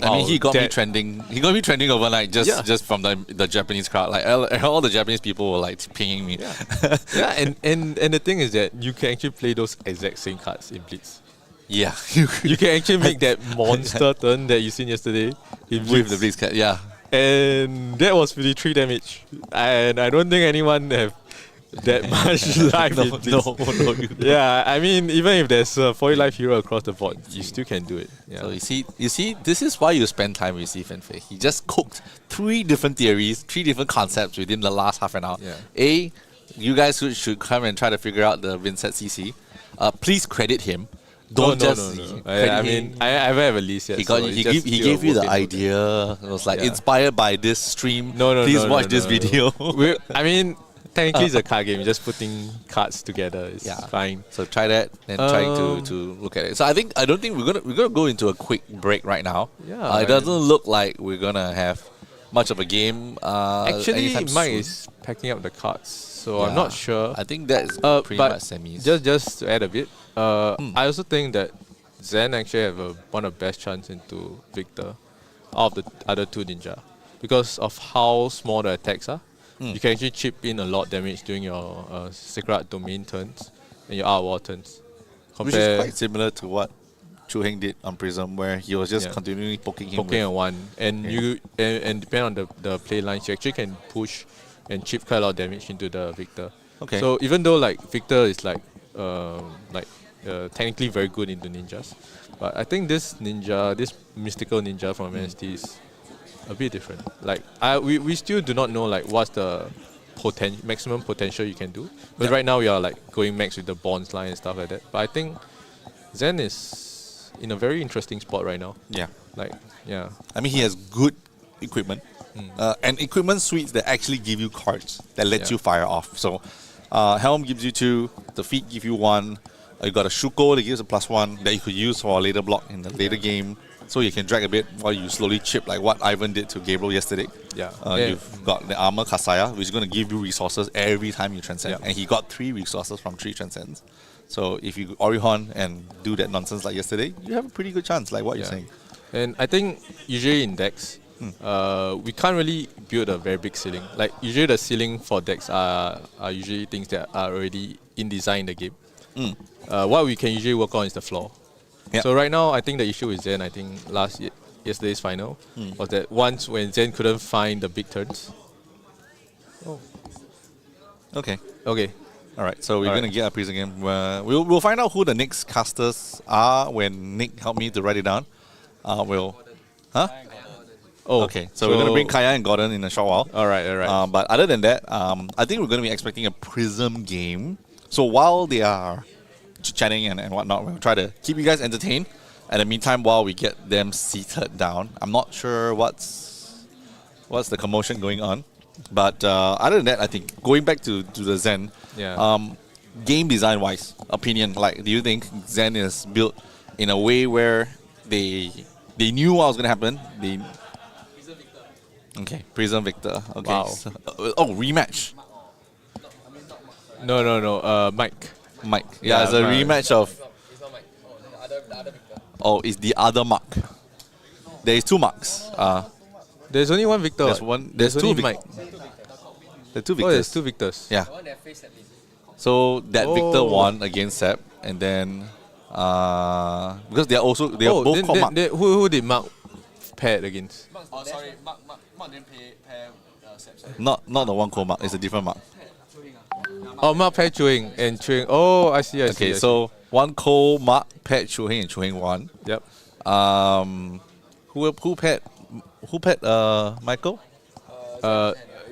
I mean, he got me trending. He got me trending overnight just from the Japanese crowd. Like all the Japanese people were like pinging me. And the thing is that you can actually play those exact same cards in Blitz. Yeah, You can actually make that monster turn that you seen yesterday in with the Blitz cat. Yeah, and that was 53 damage. And I don't think anyone have that much life in Blitz. Yeah, I mean, even if there's a 40 life hero across the board, you still can do it. Yeah. So you see, this is why you spend time with Steve and Faye. He just cooked 3 different theories, 3 different concepts within the last half an hour. Yeah. You guys should come and try to figure out the Vincent CC. Please credit him. No. Credit I him. mean, I haven't have a list yet. He gave you the idea. It was like inspired by this stream. Please watch this video. I mean, technically it's a card game. You're just putting cards together. It's fine. So try that and trying to look at it. So I don't think we're gonna go into a quick break right now. Yeah. It doesn't look like we're gonna have much of a game. Actually, anytime Mike soon. is packing up the cards, so I'm not sure. I think that's pretty but much semis. Just to add a bit, I also think that Zen actually have one of the best chance into Victor out of the other 2 ninja because of how small the attacks are. You can actually chip in a lot of damage during your Sacred Domain turns and your Art War turns. Which is quite similar to what Chu Heng did on Prism, where he was just continually poking him. Poking at 1. And you and depending on the play lines, you actually can push and chip quite a lot of damage into the Victor. Okay. So even though like Victor is like technically very good into ninjas, but I think this mystical ninja from MST is a bit different. Like we still do not know like what's the maximum potential you can do. But right now we are like going max with the bonds line and stuff like that. But I think Zen is in a very interesting spot right now. Yeah. I mean, he has good equipment and equipment suites that actually give you cards that let you fire off. So Helm gives you 2. The feet give you 1. You got a Shuko that gives a +1 that you could use for a later block in the later game. So you can drag a bit while you slowly chip like what Ivan did to Gabriel yesterday. Yeah. You've got the armor Kasaya, which is going to give you resources every time you transcend. Yeah. And he got 3 resources from 3 transcends. So if you Orihon and do that nonsense like yesterday, you have a pretty good chance, like what you're saying. And I think usually in decks, we can't really build a very big ceiling. Like usually the ceiling for decks are usually things that are already in design in the game. What we can usually work on is the floor. Yep. So right now, I think the issue with Zen, I think yesterday's final, was that once when Zen couldn't find the big turns. Okay. Okay. All right, so we're going to get a Prism game. We'll find out who the next casters are when Nick helped me to write it down. Okay, so we're going to bring Kaya and Gordon in a short while. All right. But other than that, I think we're going to be expecting a Prism game. So while they are chatting and whatnot, we'll try to keep you guys entertained. In the meantime, while we get them seated down, I'm not sure what's the commotion going on. But other than that, I think going back to the Zen, game design wise, opinion, like, do you think Zen is built in a way where they knew what was going to happen? Prism Victor. Okay. Wow. So, rematch. No. Mike. Yeah, it's a Mike. rematch of. It's the other Mark. There is 2 Marks. There's only one Victor. There's only 2 Mike. There's 2 Victors. Oh, there's 2 Victors. Yeah. So that Victor won against Seb, and then because they are both called Mark. Who did Mark pair against? Mark didn't pair Seb. Not the one called Mark. It's a different Mark. Oh, Mark paired Chuing and Chuing. Oh, I see. Okay, so one called Mark paired Chu Heng and Chu Heng won. Yep. Who paired Michael?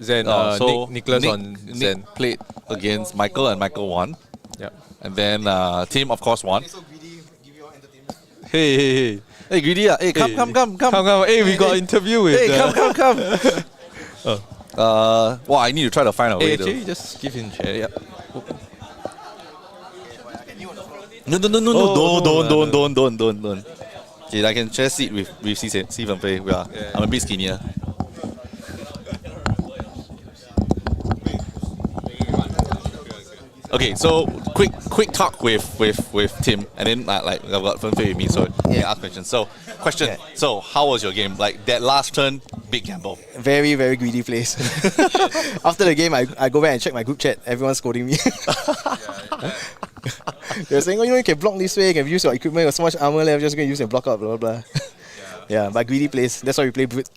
Zen. Nicholas on Zen. Nick played against Michael and Michael won. Yep. And then Tim of course won. Hey. Hey Greedy, hey come. Hey, we got an interview with. Hey, come. I need to try to find a way though. Actually, just give him chair. Yep. No, don't. Okay, I can share seat with Stephen Pei. I'm a bit skinnier. Okay, so quick talk with Tim, and then I've got Fen Fei with me, so you can ask questions. So, So how was your game? Like that last turn, big gamble. Very, very greedy place. After the game, I go back and check my group chat. Everyone's scolding me. They're saying, you can block this way, you can use your equipment, you have so much armor left, just going to use and block out, blah, blah, blah. But greedy place. That's why we play Brute.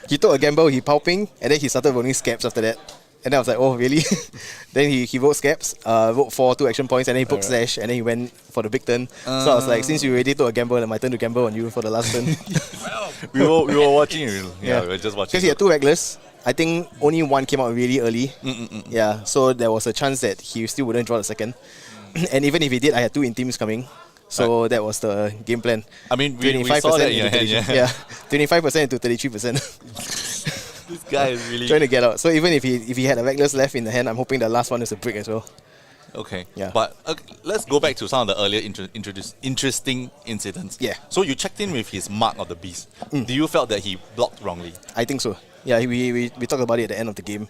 He took a gamble, he pulping, and then he started rolling scaps after that. And then I was like, oh, really? Then he wrote scaps, wrote 4 2 action points, and then he booked slash, and then he went for the big turn. So I was like, since you already took a gamble, it's my turn to gamble on you for the last turn. we were watching it. Yeah, we were just watching. Because he had 2 reckless. I think only 1 came out really early. Yeah, so there was a chance that he still wouldn't draw the second. And even if he did, I had 2 intims coming. So that was the game plan. I mean, we saw that in your hand, yeah. 25% to 33%. This guy is really trying to get out. So even if he had a reckless left in the hand, I'm hoping the last one is a brick as well. Okay. Yeah. But let's go back to some of the earlier interesting incidents. Yeah. So you checked in with his mark of the beast. Do you felt that he blocked wrongly? I think so. Yeah, we talked about it at the end of the game.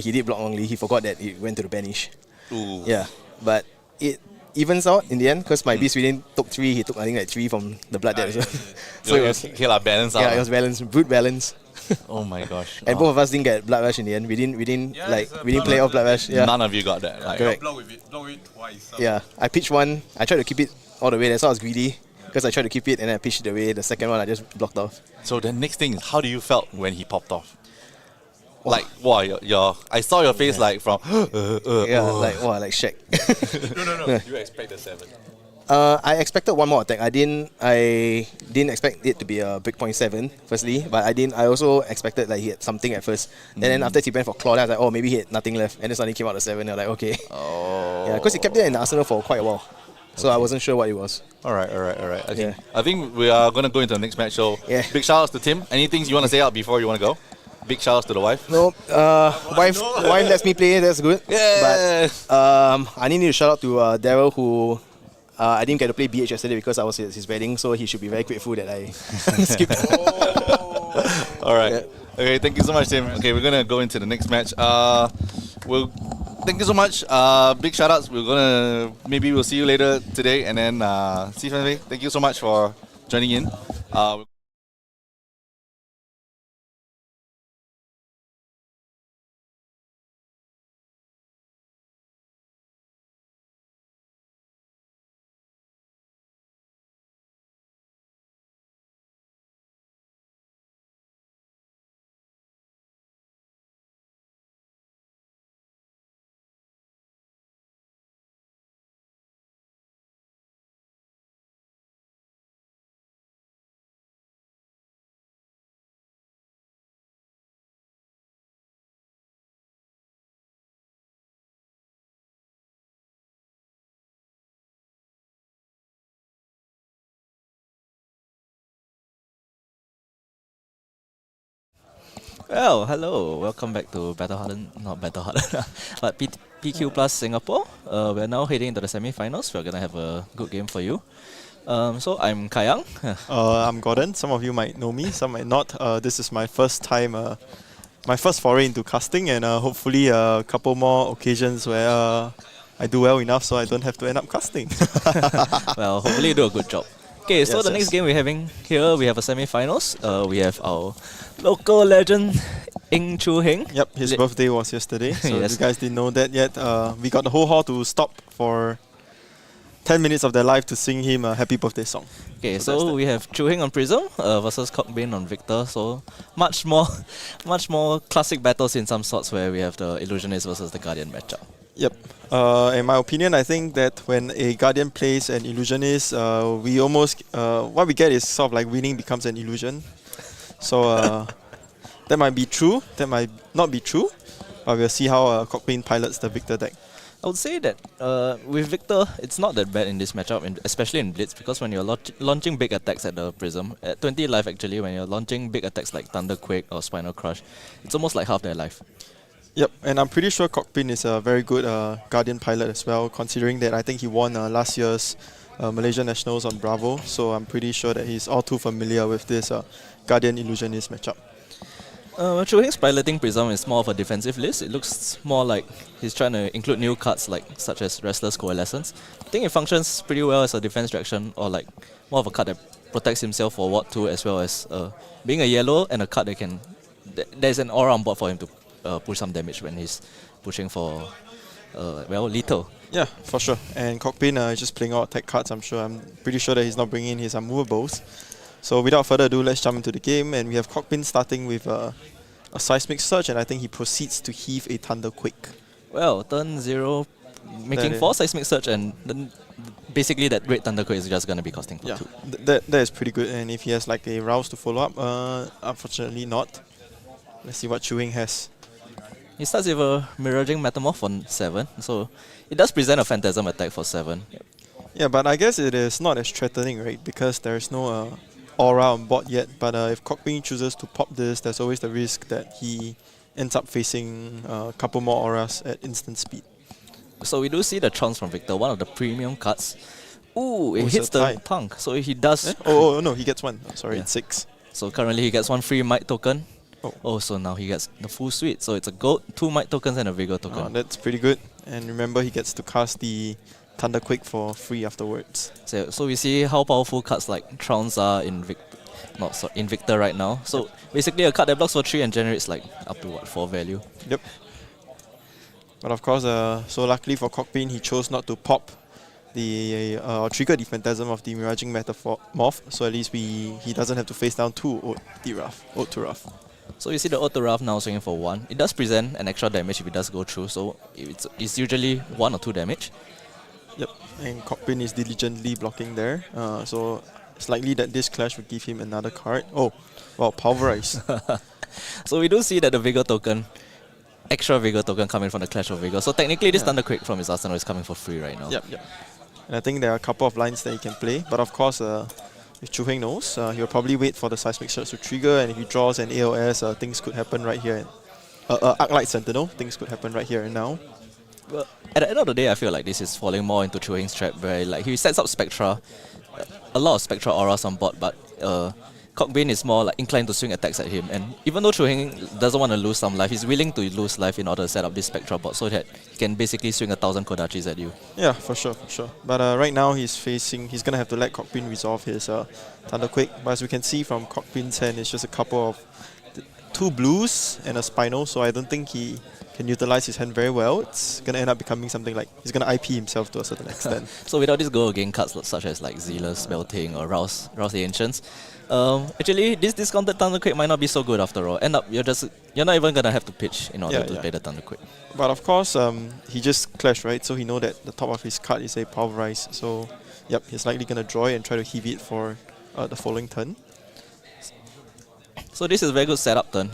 He did block wrongly. He forgot that it went to the banish. Ooh. Yeah. But it evens out in the end because my beast within took 3. He took, I think, like 3 from the blood debt as well. So it was balance out. Yeah, it was balanced. Brute balance. Oh my gosh. And both of us didn't get blood rush in the end. We didn't play off blood rush. Yeah. None of you got that. Correct. Block with it twice. Yeah. I pitched 1. I tried to keep it all the way. That's why I was greedy. Because I tried to keep it and then I pitched it away. The second one I just blocked off. So the next thing is, how do you felt when he popped off? Like, wow, I saw your face like from like Shaq. No. You expect the 7. I expected 1 more attack. I didn't expect it to be a big point 7, firstly, but I also expected like he had something at first. And then after he went for claw, I was like, oh, maybe he had nothing left. And then suddenly came out the 7. I was like, okay. Oh. Yeah, because he kept it in the arsenal for quite a while. So I wasn't sure what it was. All right. I think we are going to go into the next match. So big shout outs to Tim. Any things you want to say out before you want to go? big shout outs to the wife. No, wife lets me play, that's good. Yeah. But I need to shout out to Daryl, who I didn't get to play BH yesterday because I was at his wedding, so he should be very grateful that I skipped. All right. Yeah. Okay, thank you so much, Tim. Okay, we're gonna go into the next match. Thank you so much. Big shout outs. Maybe we'll see you later today, and then see you Sunday. Thank you so much for joining in. Well, hello, welcome back to Hardened, not Hardened, but PQ Plus Singapore. We're now heading into the semi-finals. We're gonna have a good game for you. So I'm Kayang. I'm Gordon. Some of you might know me, some might not. This is my first time, my first foray into casting, and hopefully a couple more occasions where I do well enough so I don't have to end up casting. Well, hopefully you do a good job. Okay, so Yes, the next yes. game we're having here, we have a semi-finals. We have our local legend, Ing Chu Heng. Yep, his birthday was yesterday, so Yes. if you guys didn't know that yet. We got the whole hall to stop for 10 minutes of their life to sing him a happy birthday song. Okay, that's so that. we have Chu Heng on Prism versus Cockbane on Victor. So much more classic battles in some sorts where we have the Illusionist versus the Guardian matchup. Yep. In my opinion, I think that when a Guardian plays an Illusionist, we almost what we get is sort of like winning becomes an illusion. So that might be true, that might not be true, but we'll see how Cockbane pilots the Victor deck. I would say that with Victor, it's not that bad in this matchup, especially in Blitz, because when you're launching big attacks at the Prism, at 20 life actually, when you're launching big attacks like Thunderquake or Spinal Crush, it's almost like half their life. Yep, and I'm pretty sure Cockbane is a very good Guardian pilot as well, considering that I think he won last year's Malaysia Nationals on Bravo, so I'm pretty sure that he's all too familiar with this Guardian Illusionist matchup. Chu Heng's piloting Prism is more of a defensive list. It looks more like he's trying to include new cards such as Restless Coalescence. I think it functions pretty well as a defense direction, or like more of a card that protects himself for Ward 2, as well as being a yellow and a card that can... There's an aura on board for him to push some damage when he's pushing for, lethal. Yeah, for sure. And Cockbane is just playing all attack cards, I'm sure. I'm pretty sure that he's not bringing in his unmovables. So without further ado, let's jump into the game. And we have Cockbane starting with a Seismic Surge, and I think he proceeds to heave a Thunderquake. Well, turn 0, making 4 Seismic Surge, and then basically that Great Thunderquake is just going to be costing for 2. That is pretty good. And if he has like a Rouse to follow up, unfortunately not. Let's see what Chu Heng has. He starts with a Miraging Metamorph for 7, so it does present a Phantasm attack for 7. Yeah, but I guess it is not as threatening, right? Because there's no aura on board yet. But if Cockbane chooses to pop this, there's always the risk that he ends up facing a couple more auras at instant speed. So we do see the Trance from Victor, one of the premium cards. Ooh, it it's hits a the tie. Punk, so he does... Oh, no, he gets 1. Oh, sorry, Yeah. it's 6. So currently he gets 1 free Might token. Oh. So now he gets the full suite. So it's a gold, 2 Might tokens and a Vigor token. That's pretty good. And remember, he gets to cast the Thunderquake for free afterwards. So we see how powerful cards like Trance are in Victor right now. So basically a card that blocks for 3 and generates like up to 4 value. Yep. But of course, so luckily for Cockbane, he chose not to pop the trigger the Phantasm of the Miraging Metamorph, so at least he doesn't have to face down 2 Ode to Wrath. So you see the Ode to Wrath now swinging for 1. It does present an extra damage if it does go through, so it's usually 1 or 2 damage. Yep, and Cockbane is diligently blocking there, so it's likely that this clash would give him another card. Oh, wow, Pulverize. So we do see that the Vigor token, extra Vigor token coming from the Clash of Vigor. So technically this Thunderquake from his arsenal is coming for free right now. Yep. And I think there are a couple of lines that he can play, but of course if Chu Heng knows, he'll probably wait for the Seismic Surge to trigger, and if he draws an AOS, things could happen right here. Arclight Sentinel, things could happen right here and now. Well, at the end of the day, I feel like this is falling more into Chu Heng's trap, where like he sets up Spectra, a lot of Spectra auras on board, but Cockbane is more like inclined to swing attacks at him. And even though Chu Heng doesn't want to lose some life, he's willing to lose life in order to set up this Spectra bot so that he can basically swing 1,000 Kodachis at you. Yeah, for sure, for sure. But right now he's gonna have to let Cockbane resolve his Thunderquake. But as we can see from Cockbane's hand, it's just a couple of 2 blues and a Spinal, so I don't think he can utilize his hand very well. It's gonna end up becoming something like he's gonna IP himself to a certain extent. So without this go again cards such as like Zealous, Melting or Rouse the Ancients, actually this discounted Thunderquake might not be so good after all. End up you're not even gonna have to pitch in order to play the Thunderquake. But of course, he just clashed, right? So he know that the top of his card is a Pulverize. So yep, he's likely gonna draw it and try to heave it for the following turn. So this is a very good setup turn.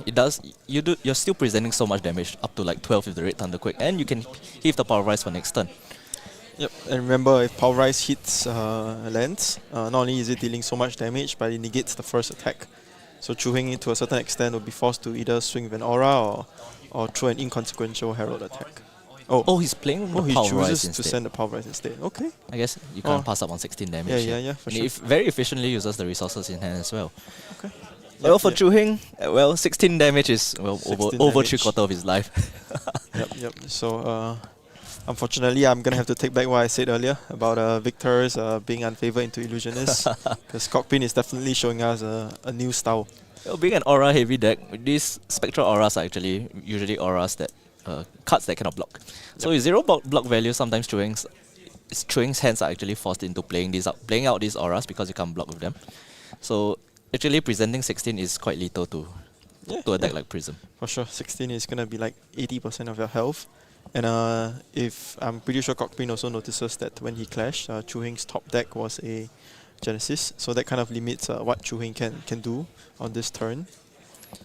You're still presenting so much damage up to like 12 with the Red Thunderquake, and you can heave the Pulverize for next turn. Yep, and remember, if Pulverize hits lands, not only is it dealing so much damage, but it negates the first attack. So Chu Heng, to a certain extent, will be forced to either swing with an aura or throw an inconsequential Herald attack. Oh, he's playing the he Pulverize chooses instead. to send the Pulverize instead. Okay. I guess you can't pass up on 16 damage. Yeah, for and sure. it very efficiently uses the resources in hand as well. Okay. Well, for Chu Heng, 16 damage is over 3/4 of his life. Yep. So, unfortunately, I'm going to have to take back what I said earlier about Victor's being unfavored into Illusionist, because Cockbane is definitely showing us a new style. Well, being an aura-heavy deck, these Spectral auras are actually usually auras that cards that cannot block. So with 0 block value, sometimes Chu Heng's hands are actually forced into playing out these auras because you can't block with them. So actually presenting 16 is quite lethal to a deck like Prism. For sure, 16 is going to be like 80% of your health. And if I'm pretty sure Cockbane also notices that when he clashed, Chu Heng's top deck was a Genesis, so that kind of limits what Chu Heng can do on this turn.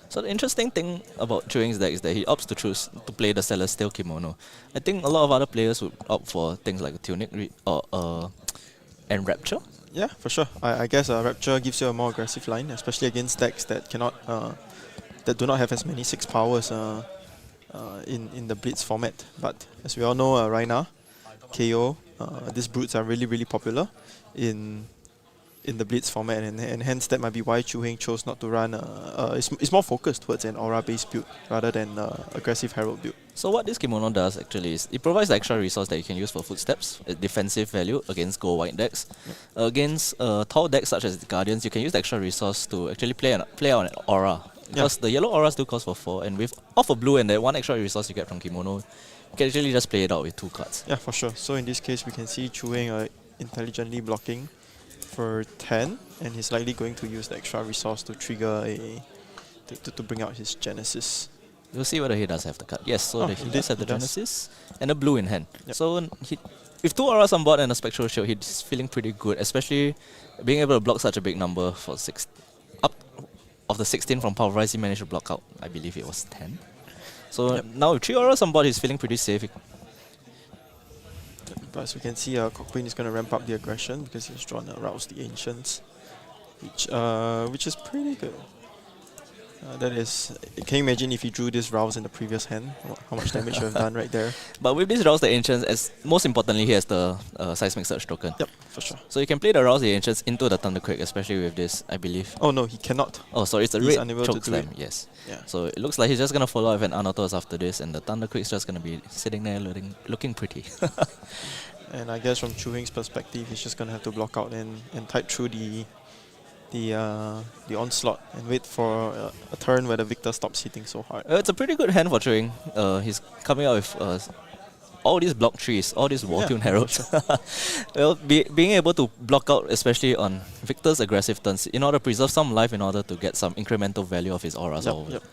So the interesting thing about Chu Heng's deck is that he opts to choose to play the Celestial Kimono. I think a lot of other players would opt for things like Tunic and Rapture. Yeah, for sure. I guess Rapture gives you a more aggressive line, especially against decks that that do not have as many 6 powers in the Blitz format. But as we all know, Rhinar, KO, these brutes are really popular in the Blitz format, and hence that might be why Chu Heng chose not to run. It's more focused towards an aura-based build rather than aggressive Herald build. So what this kimono does actually is it provides the extra resource that you can use for footsteps, a defensive value against gold white decks. Against tall decks such as the Guardians, you can use the extra resource to actually play on an aura. Because the yellow auras do cost for 4, and with off a blue and the 1 extra resource you get from kimono, you can actually just play it out with 2 cards. Yeah, for sure. So in this case, we can see Chu Heng intelligently blocking for 10, and he's likely going to use the extra resource to trigger to bring out his Genesis. We'll see whether he does have the card. Yes, so he does have the Genesis and a blue in hand. Yep. So with 2 auras on board and a Spectral Shield, he's feeling pretty good, especially being able to block such a big number for 6. Up of the 16 from Pulverize, he managed to block out, I believe it was 10. So now with 3 auras on board, he's feeling pretty safe. But as we can see, Cockbane is going to ramp up the aggression because he's drawn Rouse the Ancients, which is pretty good. That is, can you imagine if he drew this Rouse in the previous hand? How much damage you have done right there? But with this Rouse the Ancients, most importantly, he has the Seismic Surge token. Yep, for sure. So you can play the Rouse the Ancients into the Thunderquake, especially with this, I believe. Oh no, he cannot. Oh, sorry, it's a He's red unable choke to do slam, it. yes. Yeah. So it looks like he's just going to follow up with an Unautors after this, and the Thunderquake's just going to be sitting there looking pretty. And I guess from Chu Heng's perspective, he's just going to have to block out and type through the onslaught and wait for a turn where the Victor stops hitting so hard. It's a pretty good hand for Chu Heng. He's coming out with all these block trees, all these War-Tune Heralds. Well, being able to block out, especially on Victor's aggressive turns, in order to preserve some life, in order to get some incremental value of his auras. Yep.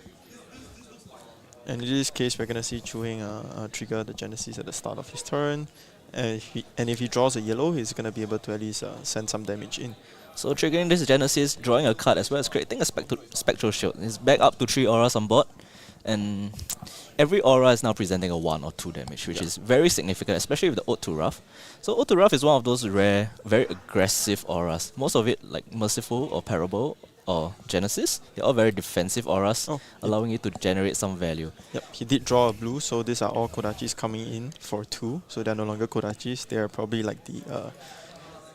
And in this case, we're going to see Chu Heng trigger the Genesis at the start of his turn. And if he draws a yellow, he's going to be able to at least send some damage in. So triggering this Genesis, drawing a card as well as creating a Spectral Shield. He's back up to 3 auras on board. And every aura is now presenting a 1 or 2 damage, which is very significant, especially with the Ode to Wrath. So Ode to Wrath is one of those rare, very aggressive auras. Most of it, like Merciful or Parable or Genesis, they're all very defensive auras, allowing you to generate some value. Yep, he did draw a blue, so these are all Kodachis coming in for 2. So they're no longer Kodachis. They're probably like the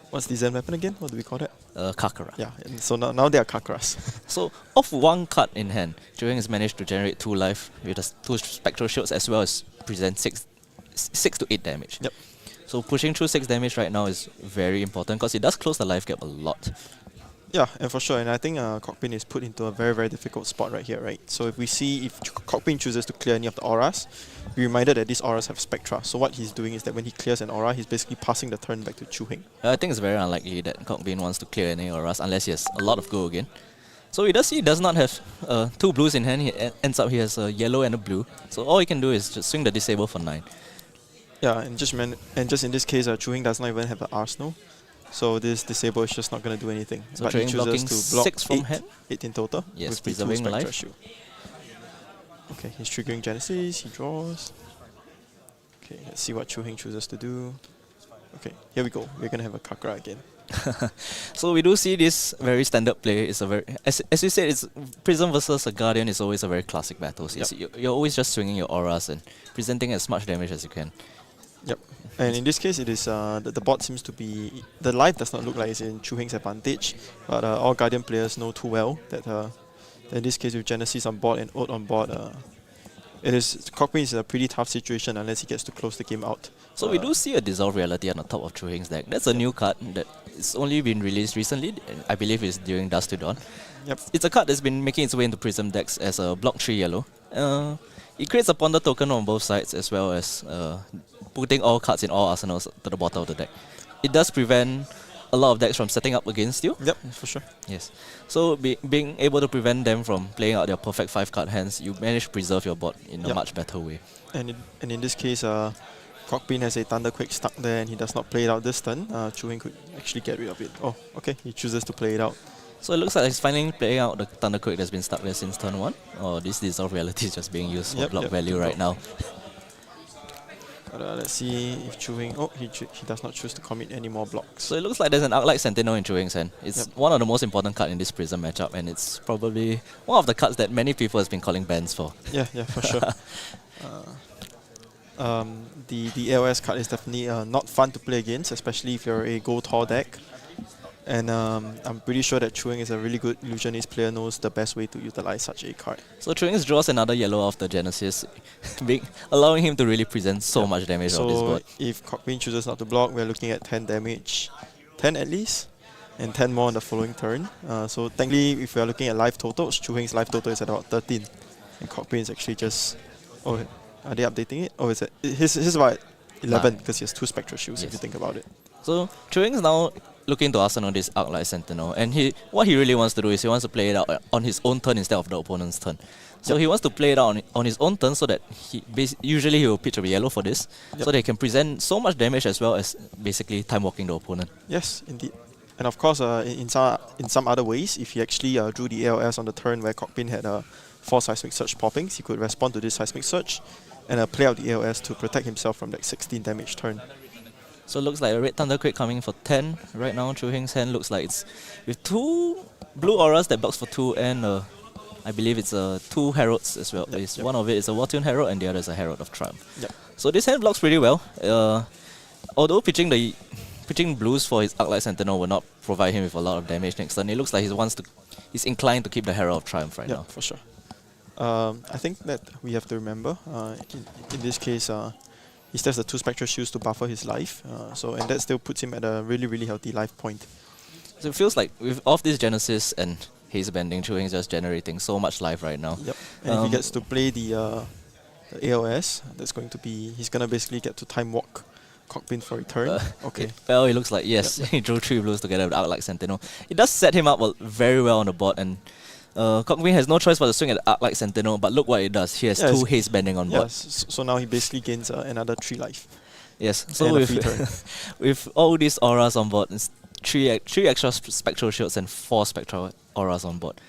what's the Zen weapon again? What do we call that? Kakara. Yeah, and so now they are Kakaras. So off 1 card in hand, Chewing has managed to generate 2 life with the 2 Spectral Shields as well as present 6 to 8 damage. Yep. So pushing through 6 damage right now is very important because it does close the life gap a lot. Yeah, and for sure, and I think Cockpin is put into a very, very difficult spot right here, right? So if we see if Cockpin chooses to clear any of the auras, be reminded that these auras have Spectra. So what he's doing is that when he clears an aura, he's basically passing the turn back to Chu-Heng. I think it's very unlikely that Cockbin wants to clear any auras unless he has a lot of go again. So he does not have 2 blues in hand. He ends up he has a yellow and a blue. So all he can do is just swing the disable for 9. Yeah, and just in this case, Chu-Heng does not even have an arsenal. So this disable is just not going to do anything. So but he chooses to block 6 from hand? 8 in total. Yes, with preserving the 2 Spectra life. Shield. Okay, he's triggering Genesis, he draws. Okay, let's see what Chu-Heng chooses to do. Okay, here we go. We're going to have a Kakra again. So we do see this very standard play. It's a very, as you said, it's Prism versus a Guardian is always a very classic battle. So you're always just swinging your auras and presenting as much damage as you can. Yep. And in this case, it is the bot seems to be... The life does not look like it's in Chu-Heng's advantage, but all Guardian players know too well that in this case with Genesis on board and Ode on board, Cockpin is a pretty tough situation unless he gets to close the game out. So we do see a Dissolve Reality on the top of Chu-Heng's deck. That's a new card that it's only been released recently. I believe it's during Dusk to Dawn. Yep. It's a card that's been making its way into Prism decks as a block 3 yellow. It creates a Ponder token on both sides as well as putting all cards in all arsenals to the bottom of the deck. It does prevent a lot of decks from setting up against you. Yep, for sure. Yes. So being able to prevent them from playing out their perfect 5-card hands, you manage to preserve your board in a much better way. And in this case, Cockpin has a Thunderquake stuck there and he does not play it out this turn. Chu-Heng could actually get rid of it. Oh, okay, he chooses to play it out. So it looks like he's finally playing out the Thunderquake that's been stuck there since turn 1. Or this Dissolve Reality is just being used for block value right now. Let's see if Chu-Heng... Oh, he does not choose to commit any more blocks. So it looks like there's an Arclight Sentinel in Chu-Heng's hand. It's one of the most important cards in this Prism matchup, and it's probably one of the cards that many people have been calling bans for. Yeah, for sure. The AOS card is definitely not fun to play against, especially if you're a Go Tor deck. And I'm pretty sure that Chu-Heng is a really good Illusionist player, knows the best way to utilize such a card. So Chu-Heng draws another yellow off the Genesis, allowing him to really present so much damage on this board. So if Cockpin chooses not to block, we're looking at 10 damage, 10 at least, and 10 more on the following turn. So technically, if we're looking at life totals, Chu-Heng's life total is at about 13. And Cockpin is actually just... Oh, are they updating it? Oh, is it? His about 11 because he has 2 Spectral Shields, if you think about it. So Chu-Heng is now looking to arsenal this Arclight Sentinel, and what he really wants to do is he wants to play it out on his own turn instead of the opponent's turn. So he wants to play it out on his own turn so that usually he will pitch a yellow for this, so they can present so much damage as well as basically time walking the opponent. Yes, indeed. And of course, in some other ways, if he actually drew the ALS on the turn where Cockpin had 4 Seismic Surge poppings, he could respond to this Seismic Surge and play out the ALS to protect himself from that 16 damage turn. So it looks like a red Thunderquake coming for 10 right now. Chu-Heng's hand looks like it's with 2 blue auras that blocks for 2 and I believe it's 2 Heralds as well. One of it is a Wartune Herald and the other is a Herald of Triumph. So this hand blocks pretty well. Although pitching blues for his Arclight Sentinel will not provide him with a lot of damage next turn, it looks like he's inclined to keep the Herald of Triumph right now. For sure. I think that we have to remember, in this case, he still has the 2 Spectral Shields to buffer his life, and that still puts him at a really, really healthy life point. So it feels like with off this Genesis and Haze Bending, Chu-Heng is just generating so much life right now. Yep. And if he gets to play the AOS, he's gonna basically get to time walk Cockpin for a turn. Okay. Well, it looks like, yes, he drew 3 blues together with Arclight Sentinel. It does set him up very well on the board, and Cockpin has no choice but to swing at the Arclight Sentinel, but look what it does. He has 2 Haze Bending on board. Yes, so now he basically gains another 3 life. Yes, so with all these auras on board, it's 3 extra Spectral Shields and 4 Spectral auras on board.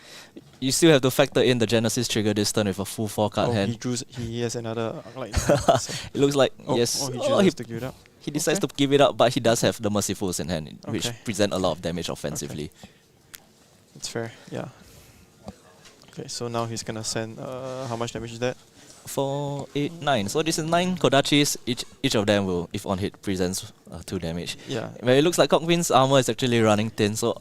You still have to factor in the Genesis trigger this turn with a full 4-card hand. He has another Lightning. It looks like, Oh, yes. he Oh, chooses to give it up. he decides to give it up, but he does have the Mercifuls in hand, which Okay. present a lot of damage offensively. It's fair, yeah. Okay, so now he's gonna send, how much damage is that? 4, 8, 9. So this is 9 Kodachis. Each of them will, if on hit, presents 2 damage. Yeah. But it looks like Cockpin's armor is actually running thin, so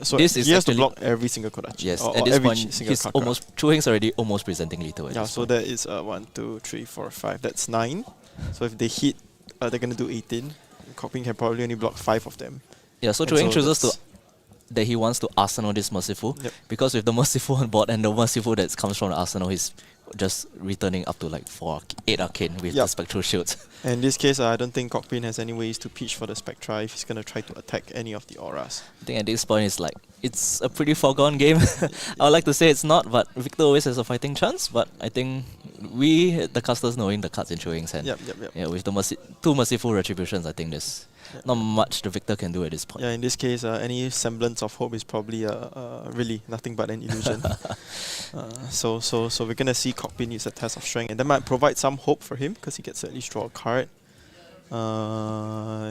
So this is he has to actually block every single Kodachi. yes. Or At this every point, single he's Kakra. almost Chuhing's already almost presenting lethal. At Yeah, this so point. that is 1, 2, 3, 4, 5. That's 9. So if they hit, they're gonna do 18. Cockpin can probably only block 5 of them. Yeah, so And Chuhing so chooses to that's- that he wants to arsenal this Merciful Yep. because with the Merciful on board and the Merciful that comes from the arsenal, he's just returning up to like 8 arcane with the Yep. spectral shields. And in this case, I don't think Cockpin has any ways to pitch for the Spectra if he's gonna try to attack any of the auras. I think at this point it's like it's a pretty foregone game. I would like to say it's not, but Victor always has a fighting chance. But I think we, the casters, knowing the cards in Chuhing's hand, Yep. yeah, with the 2 Merciful Retributions, I think there's not much the Victor can do at this point. Yeah, in this case, any semblance of hope is probably really nothing but an illusion. So we're gonna see Cockpin use a test of strength, and that might provide some hope for him because he gets to at least draw a card.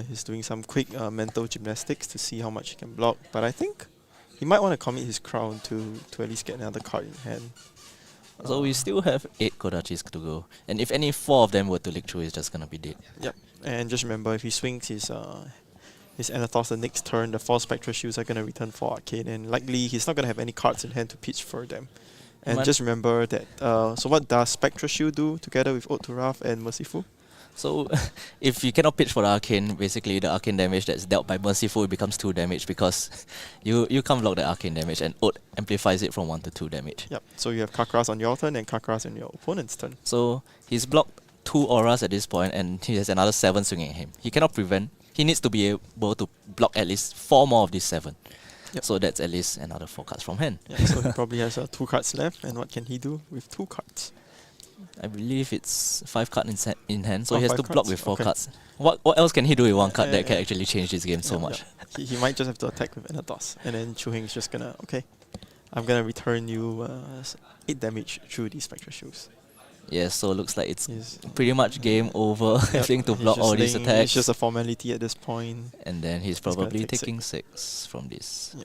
He's doing some quick mental gymnastics to see how much he can block, but I think he might want to commit his crown to at least get another card in hand. So we still have 8 Kodachis to go, and if any 4 of them were to leak through, it's just gonna be dead. Yep, and just remember, if he swings his Anathos the next turn, the 4 Spectral Shields are going to return 4 Arcane, and likely he's not going to have any cards in hand to pitch for them. And just remember that, so what does Spectral Shield do together with Ode to Wrath and Merciful? So if you cannot pitch for the Arcane, basically the Arcane damage that's dealt by Merciful becomes 2 damage because you can't block the Arcane damage, and Ode amplifies it from 1 to 2 damage. Yep, so you have Kakras on your turn and Kakras on your opponent's turn. So he's blocked 2 auras at this point, and he has another 7 swinging at him. He cannot prevent. He needs to be able to block at least 4 more of these 7. Yep. So that's at least another 4 cards from hand. Yeah, so he probably has 2 cards left, and what can he do with 2 cards? I believe it's 5 cards in hand, so Oh, he has 5 to block cards? with 4 Okay. cards. What else can he do with 1 card that can Yeah. actually change this game so Yep, much? yep. He might just have to attack with Anathos, and then Chuhing is just gonna, okay, I'm gonna return you 8 damage through these Spectral Shields. Yeah, so it looks like it's He's- pretty much game over, having to He's block just all these laying- attacks. It's just a formality at this point. And then he's gonna probably take taking 6 from this.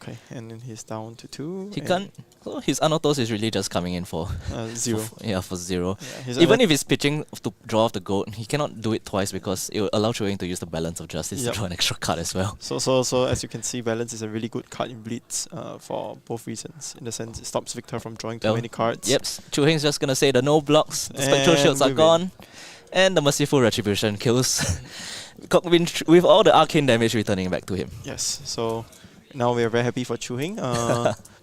Okay, and then he's down to 2. He and, can't. So his Anotos is really just coming in for 0. for 0. Yeah, his Even Ana- if he's pitching to draw off the gold, he cannot do it twice because it will allow Chuhing to use the Balance of Justice Yep. to draw an extra card as well. So as you can see, Balance is a really good card in Blitz for both reasons. In the sense, it stops Victor from drawing too Well, many cards. Yep, Chuhing's just gonna say the no blocks, the Spectral And Shields are we win. gone, and the Merciful Retribution kills Cockpin with all the arcane damage returning back to him. Yes, so now we are very happy for Chuhing.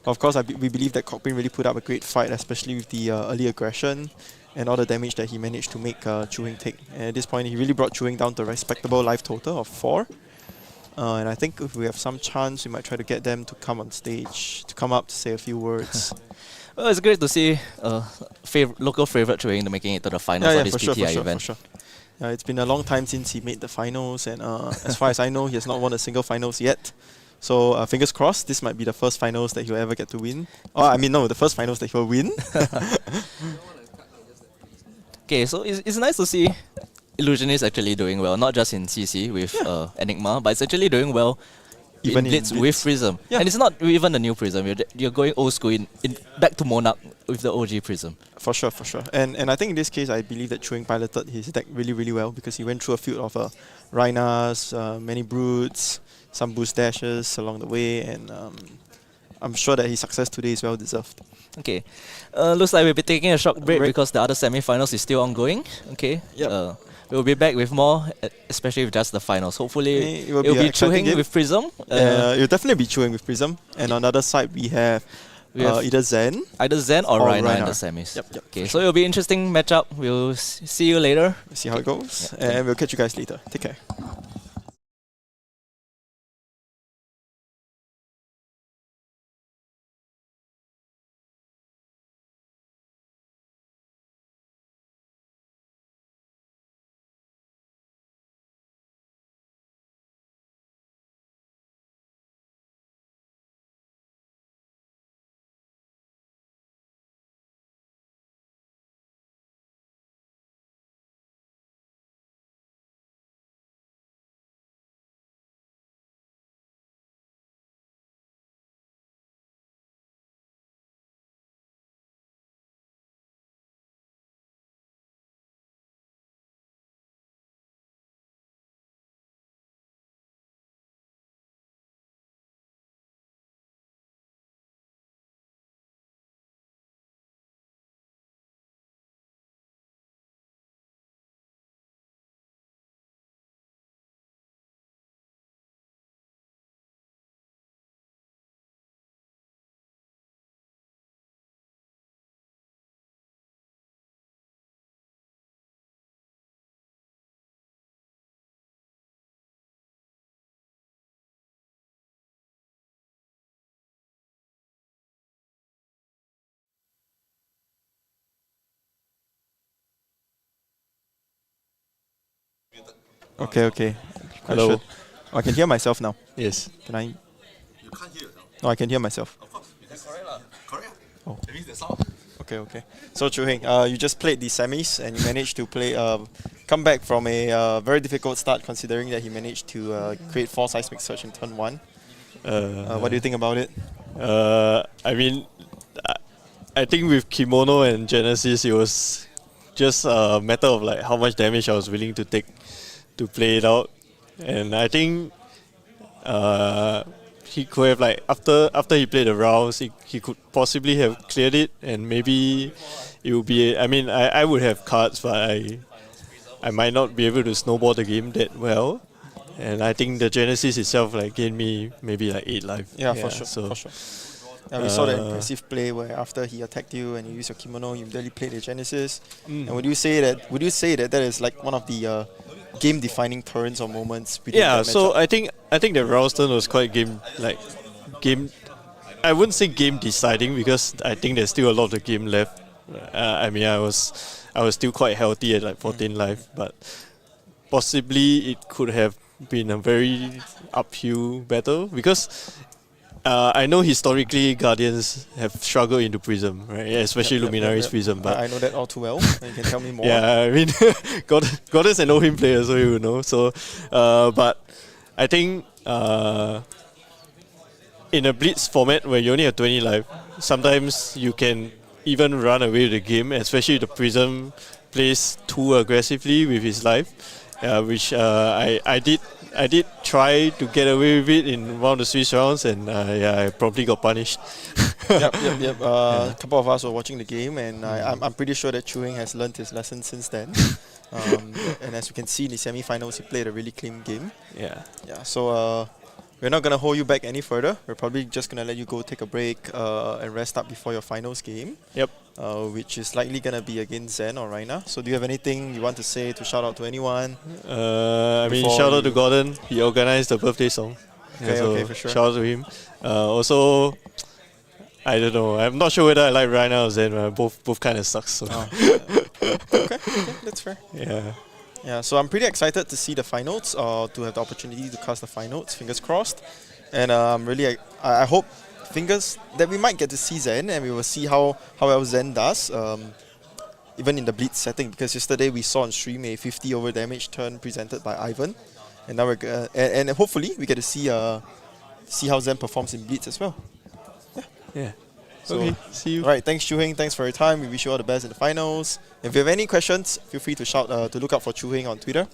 Of course, we believe that Cockpin really put up a great fight, especially with the early aggression and all the damage that he managed to make Chuhing take. And at this point, he really brought Chuhing down to a respectable life total of 4. And I think if we have some chance, we might try to get them to come on stage, to come up to say a few words. Well, it's great to see local favorite Chuhing making it to the finals of this PTI event. for sure. It's been a long time since he made the finals, and as far as I know, he has not won a single finals yet. So fingers crossed, this might be the first finals that he'll ever get to win. Oh, I mean, no, the first finals that he'll win. Okay, so it's nice to see Illusionist actually doing well, not just in CC with Enigma, but it's actually doing well Even in in Blitz with Blitz. Prism. Yeah. And it's not even the new Prism, you're going old school in back to Monarch with the OG Prism. For sure. And I think in this case, I believe that Chuhing piloted his deck really, really well because he went through a field of Rhinars, many Brutes, some boost dashes along the way, and I'm sure that his success today is well deserved. Okay, looks like we'll be taking a short break because the other semi-finals is still ongoing. Okay, Yep. we'll be back with more, especially with just the finals. Hopefully, It will it'll be an be exciting Chuhing game. with Prism. It'll definitely be Chuhing with Prism. And on the other side, we have either Zen. Either Zen or or Rhinar in the Rhinar. semis. Yep, Okay, so it'll be interesting matchup. We'll see you later. See how it goes. Yeah. And we'll catch you guys later. Take care. Okay, okay. Hello. Question. Oh, I can hear myself now. Yes. Can I? You can't hear yourself. No, I can hear myself. Of course. That's correct lah. Correct. Oh. That means that's all. Okay, okay. So Chu Heng, you just played the semis and you managed to play, come back from a very difficult start considering that he managed to create 4 seismic surge in turn 1. What do you think about it? I mean, I think with Kimono and Genesis, it was just a matter of like how much damage I was willing to take to play it out, and I think he could have like after he played the rounds, he could possibly have cleared it, and maybe it would be. I mean, I would have cards, but I might not be able to snowball the game that well. And I think the Genesis itself like gained me maybe like 8 life. Yeah, for sure. So For sure. We saw the impressive play where after he attacked you and you used your kimono, you immediately played the Genesis. And would you say that that is like one of the game-defining turns or moments? yeah, that so matchup? I think the round turn was quite game. I wouldn't say game deciding because I think there's still a lot of the game left. I mean, I was still quite healthy at like 14 life, but possibly it could have been a very uphill battle because I know historically Guardians have struggled into Prism, right? Especially Luminaries Prism. But I know that all too well. You can tell me more. yeah, I mean, Goddess and Ohim players, so you know. So, but I think in a Blitz format where you only have 20 life, sometimes you can even run away with the game, especially if the Prism plays too aggressively with his life, which I did try to get away with it in one of the Swiss rounds, and I probably got punished. Yep. A couple of us were watching the game, and I'm pretty sure that Chu Heng has learned his lesson since then. And as you can see in the semi-finals, he played a really clean game. Yeah. Yeah. So we're not gonna hold you back any further. We're probably just gonna let you go take a break and rest up before your finals game. Yep. Which is likely gonna be against Zen or Rhinar. So do you have anything you want to say to shout out to anyone? I mean, Before shout out to you- Gordon. He organized the birthday song. Okay, so okay, for sure. Shout out to him. Also, I don't know. I'm not sure whether I like Rhinar or Zen. Both kind of sucks. So. Okay, that's fair. Yeah. Yeah, so I'm pretty excited to see the finals, to have the opportunity to cast the finals. Fingers crossed, and I hope that we might get to see Zen, and we will see how well Zen does, even in the Blitz setting. Because yesterday we saw on stream a 50 over damage turn presented by Ivan, and now and hopefully we get to see how Zen performs in Blitz as well. Yeah. So, Okay. See you. Alright, thanks Chu Heng, thanks for your time. We wish you all the best in the finals. If you have any questions, feel free to to look out for Chu Heng on Twitter.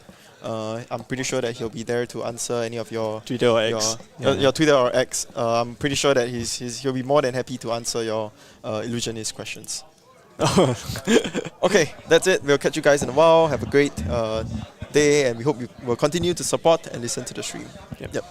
I'm pretty sure that he'll be there to answer any of your Twitter or X. your Twitter or X. I'm pretty sure that he'll be more than happy to answer your illusionist questions. Okay, that's it. We'll catch you guys in a while. Have a great day, and we hope you will continue to support and listen to the stream. Yep.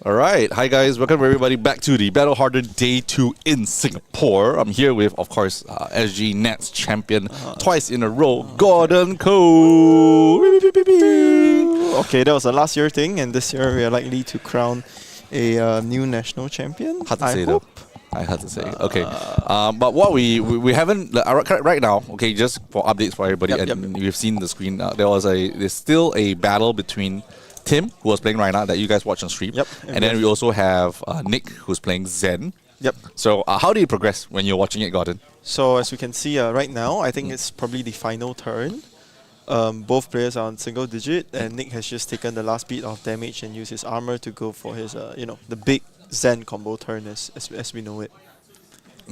Alright, hi guys, welcome everybody back to the Battle Hardened Day 2 in Singapore. I'm here with, of course, SG Nats champion twice in a row, Gordon Cole. Okay, that was a last year thing, and this year we are likely to crown a new national champion. Hard to I say hope. though. I had to say. Okay. But what we haven't right now. Okay, just for updates for everybody, Yep, and we've seen the screen. There's still a battle between Tim, who was playing Rhinar, that you guys watch on stream. Yep. And then we also have Nick, who's playing Zen. Yep. So how do you progress when you're watching it, Gordon? So as we can see right now, I think it's probably the final turn. Both players are on single digit, and Nick has just taken the last bit of damage and used his armor to go for his, the big Zen combo turn as we know it.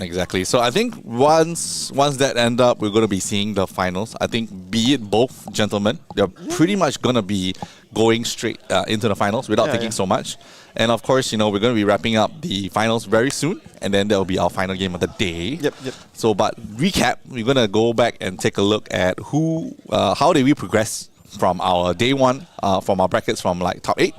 Exactly. So I think once that end up, we're going to be seeing the finals. I think be it both gentlemen, they're pretty much going to be going straight into the finals without thinking so much. And of course, we're going to be wrapping up the finals very soon, and then there will be our final game of the day. Yep. So, but recap, we're going to go back and take a look at how did we progress from our day one, from our brackets from like top 8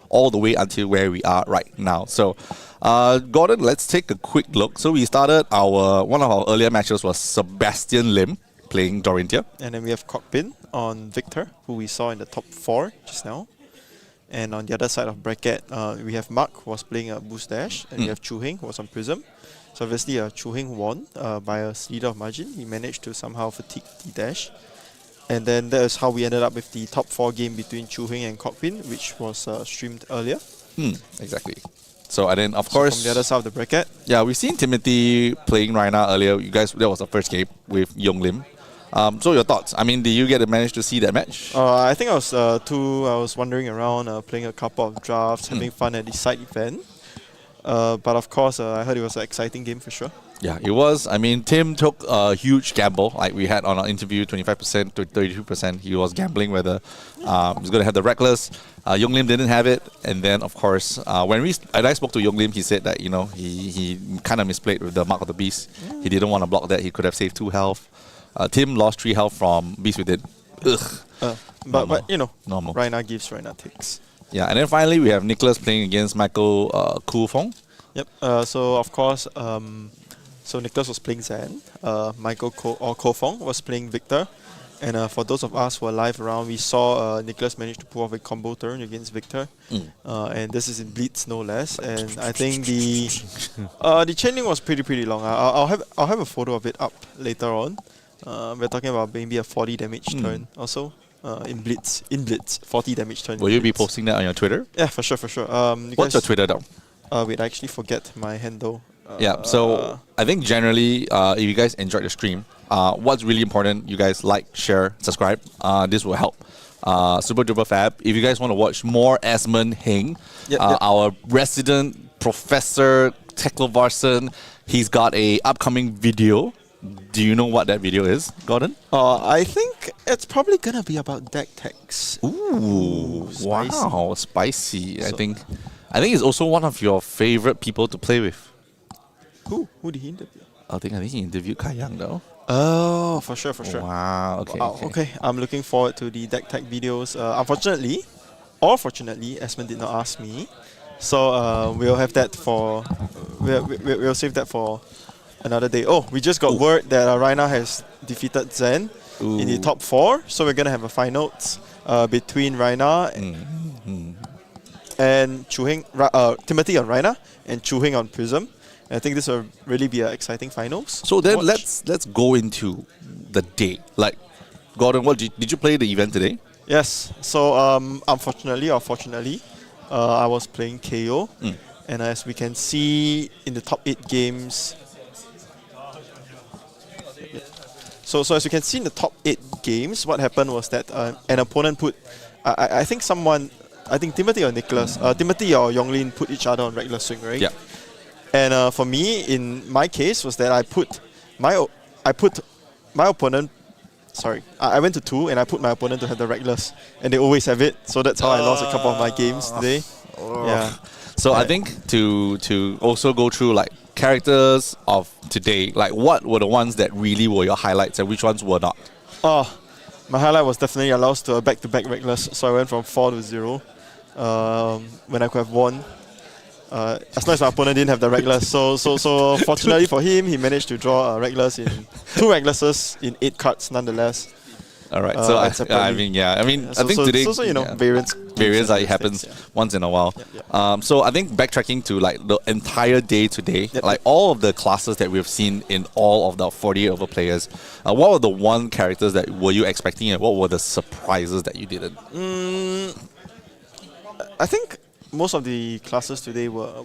all the way until where we are right now. So, Gordon, let's take a quick look. So we started one of our earlier matches was Sebastian Lim playing Dorinthia. And then we have Cockpin on Victor, who we saw in the top 4 just now. And on the other side of bracket, we have Mark, who was playing a Boost Dash, and we have Chu Hing, who was on Prism. So obviously, Chu Hing won by a slither of margin. He managed to somehow fatigue the dash. And then that is how we ended up with the top 4 game between Chu Hing and Cockpin, which was streamed earlier. Exactly. So, and then of course, from the other side of the bracket, yeah, we've seen Timothy playing Rhinar earlier. You guys, that was the first game with Yong Lim. So your thoughts? I mean, did you get to manage to see that match? I think I was wandering around, playing a couple of drafts, having fun at the side event. But of course, I heard it was an exciting game for sure. Yeah, it was. I mean, Tim took a huge gamble. Like we had on our interview, 25% to 32%. He was gambling whether he was going to have the Reckless. Yong Lim didn't have it. And then, of course, when I spoke to Yong Lim, he said that, he kind of misplayed with the Mark of the Beast. He didn't want to block that. He could have saved 2 health. Tim lost 3 health from Beast Within. Ugh. But normal. Rhinar gives, Rhinar takes. Yeah, and then finally, we have Nicholas playing against Michael Kufong. Yep. So, of course, so Nicholas was playing Zen. Michael Kofong was playing Victor. And for those of us who are live around, we saw Nicholas manage to pull off a combo turn against Victor. And this is in Blitz, no less. And I think the chaining was pretty long. I'll have a photo of it up later on. We're talking about maybe a 40 damage turn also. In Blitz, 40 damage turn. Will you be posting that on your Twitter? Yeah, for sure. What's your Twitter down? Wait, I actually forget my handle. Yeah, so I think generally, if you guys enjoyed the stream, what's really important, you guys like, share, subscribe. This will help. Super duper fab. If you guys want to watch more Esmond Heng, our resident professor, Teklovarson, he's got a upcoming video. Do you know what that video is, Gordon? I think it's probably gonna be about deck techs. Ooh, wow, spicy. I think it's also one of your favorite people to play with. Who did he interview? I think he interviewed Kai Yang though. Oh, for sure. Wow, okay. Okay, I'm looking forward to the deck tech videos. Unfortunately, or fortunately, Esmond did not ask me. So we'll have that for... We'll save that for another day. Oh, we just got word that Rhinar has defeated Zen in the top 4. So we're going to have a finals between Rhinar and Chu Hing, Timothy on Rhinar and Chu Hing on Prism. I think this will really be an exciting finals. So then let's go into the day. Like, Gordon, did you play the event today? Yes. So unfortunately or fortunately, I was playing KO, and as we can see in the top 8 games. So as you can see in the top 8 games, what happened was that an opponent put, I think Timothy or Nicholas, Timothy or Yonglin put each other on regular swing, right? Yeah. And for me, in my case, was that I put my opponent. Sorry, I went to 2 and I put my opponent to have the reckless, and they always have it. So that's how I lost a couple of my games today. Yeah. So I think to also go through like characters of today, like what were the ones that really were your highlights and which ones were not? My highlight was definitely I lost to a back-to-back reckless, so I went from 4 to 0 when I could have won. as long as my opponent didn't have the Reckless. So fortunately for him, he managed to draw a Reckless in 2 Recklesses in 8 cards nonetheless. All right. So I separately. mean, I So- think so- today, so, you know, variance it happens mistakes, once in a while. Yep, So I think backtracking to like the entire day today, Yep. like all of the classes that we've seen in all of the 48 over players, what were the one characters that were you expecting, and what were the surprises that you didn't? I think most of the classes today were